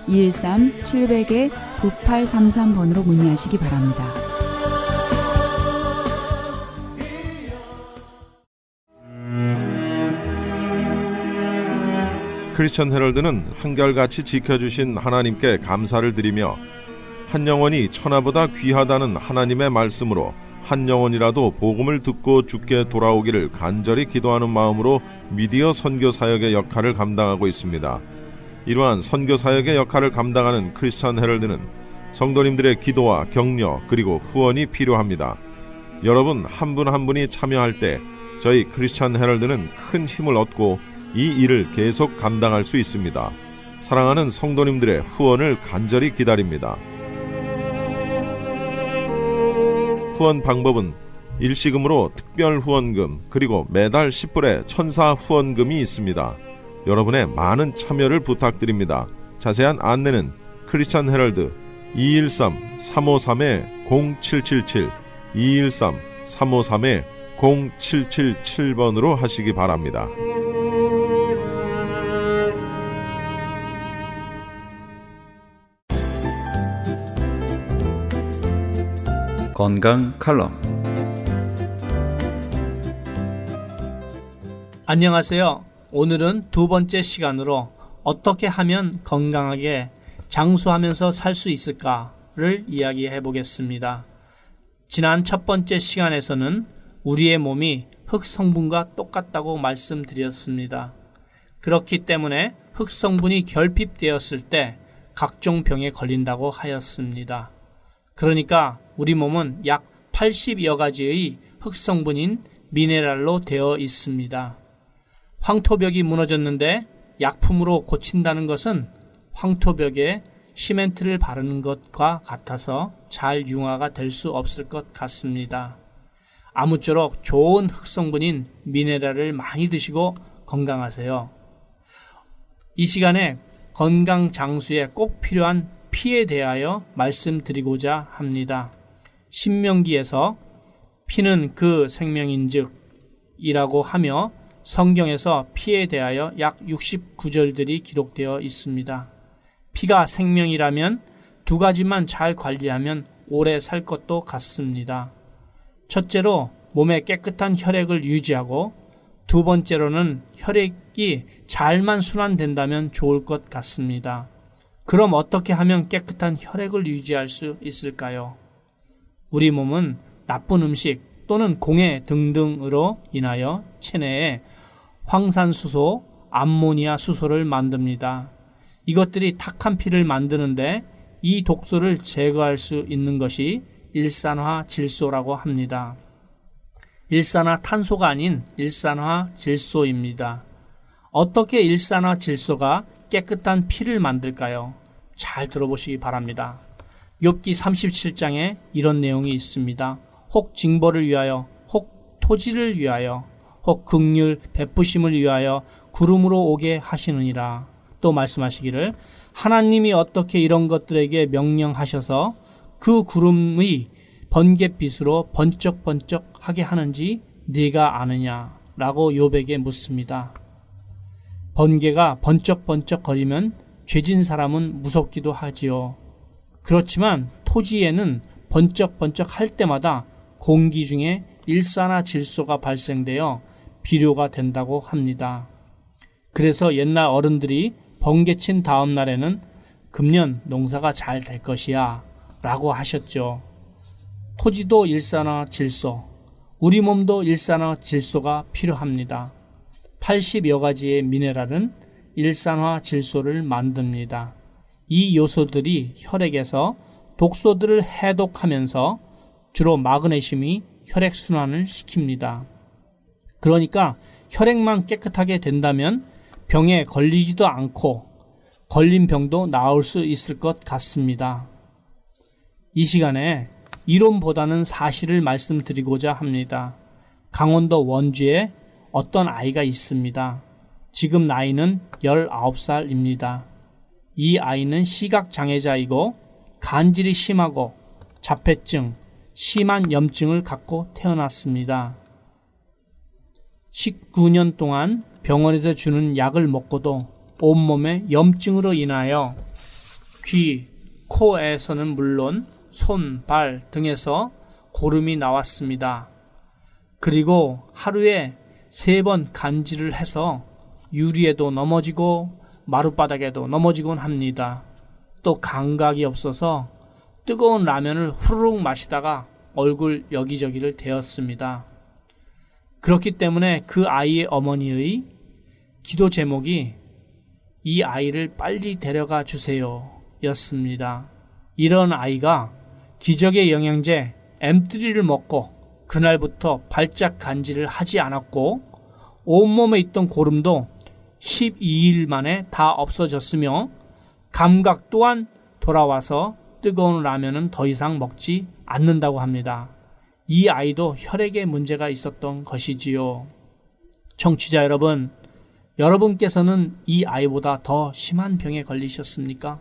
213-700-9833번으로 문의하시기 바랍니다. 크리스천 헤럴드는 한결같이 지켜주신 하나님께 감사를 드리며 한 영혼이 천하보다 귀하다는 하나님의 말씀으로 한 영혼이라도 복음을 듣고 주께 돌아오기를 간절히 기도하는 마음으로 미디어 선교 사역의 역할을 감당하고 있습니다. 이러한 선교 사역의 역할을 감당하는 크리스천 헤럴드는 성도님들의 기도와 격려 그리고 후원이 필요합니다. 여러분 한 분 한 분이 참여할 때 저희 크리스천 헤럴드는 큰 힘을 얻고 이 일을 계속 감당할 수 있습니다. 사랑하는 성도님들의 후원을 간절히 기다립니다. 후원 방법은 일시금으로 특별 후원금 그리고 매달 10불의 천사 후원금이 있습니다. 여러분의 많은 참여를 부탁드립니다. 자세한 안내는 크리스천 헤럴드 213-353-0777 213-353-0777번으로 하시기 바랍니다. 건강 칼럼. 안녕하세요. 오늘은 두 번째 시간으로 어떻게 하면 건강하게 장수하면서 살 수 있을까를 이야기해 보겠습니다. 지난 첫 번째 시간에서는 우리의 몸이 흙 성분과 똑같다고 말씀드렸습니다. 그렇기 때문에 흙 성분이 결핍되었을 때 각종 병에 걸린다고 하였습니다. 그러니까 우리 몸은 약 80여 가지의 흙 성분인 미네랄로 되어 있습니다. 황토벽이 무너졌는데 약품으로 고친다는 것은 황토벽에 시멘트를 바르는 것과 같아서 잘 융화가 될 수 없을 것 같습니다. 아무쪼록 좋은 흙 성분인 미네랄을 많이 드시고 건강하세요. 이 시간에 건강 장수에 꼭 필요한 피에 대하여 말씀드리고자 합니다. 신명기에서 피는 그 생명인즉 이라고 하며 성경에서 피에 대하여 약 69절들이 기록되어 있습니다. 피가 생명이라면 두 가지만 잘 관리하면 오래 살 것도 같습니다. 첫째로 몸에 깨끗한 혈액을 유지하고 두 번째로는 혈액이 잘만 순환된다면 좋을 것 같습니다. 그럼 어떻게 하면 깨끗한 혈액을 유지할 수 있을까요? 우리 몸은 나쁜 음식 또는 공해 등등으로 인하여 체내에 황산수소, 암모니아 수소를 만듭니다. 이것들이 탁한 피를 만드는데 이 독소를 제거할 수 있는 것이 일산화질소라고 합니다. 일산화탄소가 아닌 일산화질소입니다. 어떻게 일산화질소가 깨끗한 피를 만들까요? 잘 들어보시기 바랍니다. 욥기 37장에 이런 내용이 있습니다. 혹 징벌을 위하여, 혹 토지를 위하여, 혹 긍휼 베푸심을 위하여 구름으로 오게 하시느니라. 또 말씀하시기를 하나님이 어떻게 이런 것들에게 명령하셔서 그 구름의 번갯빛으로 번쩍번쩍하게 하는지 네가 아느냐라고 욥에게 묻습니다. 번개가 번쩍번쩍거리면 죄진 사람은 무섭기도 하지요. 그렇지만 토지에는 번쩍번쩍 할 때마다 공기 중에 일산화질소가 발생되어 비료가 된다고 합니다. 그래서 옛날 어른들이 번개 친 다음 날에는 금년 농사가 잘 될 것이야 라고 하셨죠. 토지도 일산화 질소, 우리 몸도 일산화 질소가 필요합니다. 80여 가지의 미네랄은 일산화 질소를 만듭니다. 이 요소들이 혈액에서 독소들을 해독하면서 주로 마그네슘이 혈액순환을 시킵니다. 그러니까 혈액만 깨끗하게 된다면 병에 걸리지도 않고 걸린 병도 나을 수 있을 것 같습니다. 이 시간에 이론보다는 사실을 말씀드리고자 합니다. 강원도 원주에 어떤 아이가 있습니다. 지금 나이는 19살입니다. 이 아이는 시각장애자이고 간질이 심하고 자폐증, 심한 염증을 갖고 태어났습니다. 19년 동안 병원에서 주는 약을 먹고도 온몸에 염증으로 인하여 귀, 코에서는 물론 손, 발 등에서 고름이 나왔습니다. 그리고 하루에 3번 간질을 해서 유리에도 넘어지고 마룻바닥에도 넘어지곤 합니다. 또 감각이 없어서 뜨거운 라면을 후루룩 마시다가 얼굴 여기저기를 데웠습니다. 그렇기 때문에 그 아이의 어머니의 기도 제목이 이 아이를 빨리 데려가 주세요 였습니다. 이런 아이가 기적의 영양제 M3를 먹고 그날부터 발작 간질을 하지 않았고 온몸에 있던 고름도 12일 만에 다 없어졌으며 감각 또한 돌아와서 뜨거운 라면은 더 이상 먹지 않는다고 합니다. 이 아이도 혈액에 문제가 있었던 것이지요. 청취자 여러분, 여러분께서는 이 아이보다 더 심한 병에 걸리셨습니까?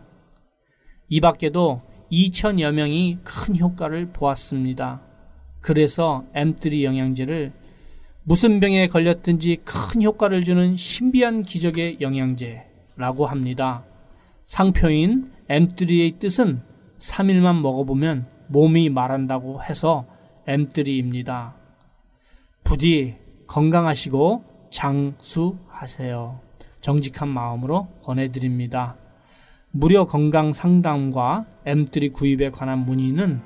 이 밖에도 2,000여 명이 큰 효과를 보았습니다. 그래서 M3 영양제를 무슨 병에 걸렸든지 큰 효과를 주는 신비한 기적의 영양제라고 합니다. 상표인 M3의 뜻은 3일만 먹어보면 몸이 말한다고 해서 M3입니다. 부디 건강하시고 장수하세요. 정직한 마음으로 권해드립니다. 무료 건강 상담과 M3 구입에 관한 문의는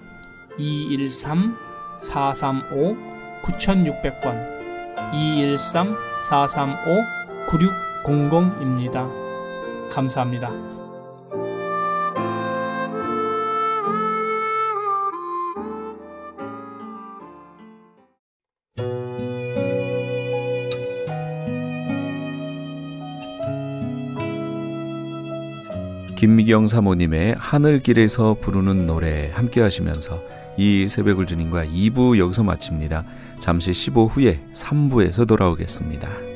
213-435-9600번 213-435-9600입니다. 감사합니다. 김미경 사모님의 하늘길에서 부르는 노래 함께 하시면서 이 새벽을 주님과 2부 여기서 마칩니다. 잠시 15 후에 3부에서 돌아오겠습니다.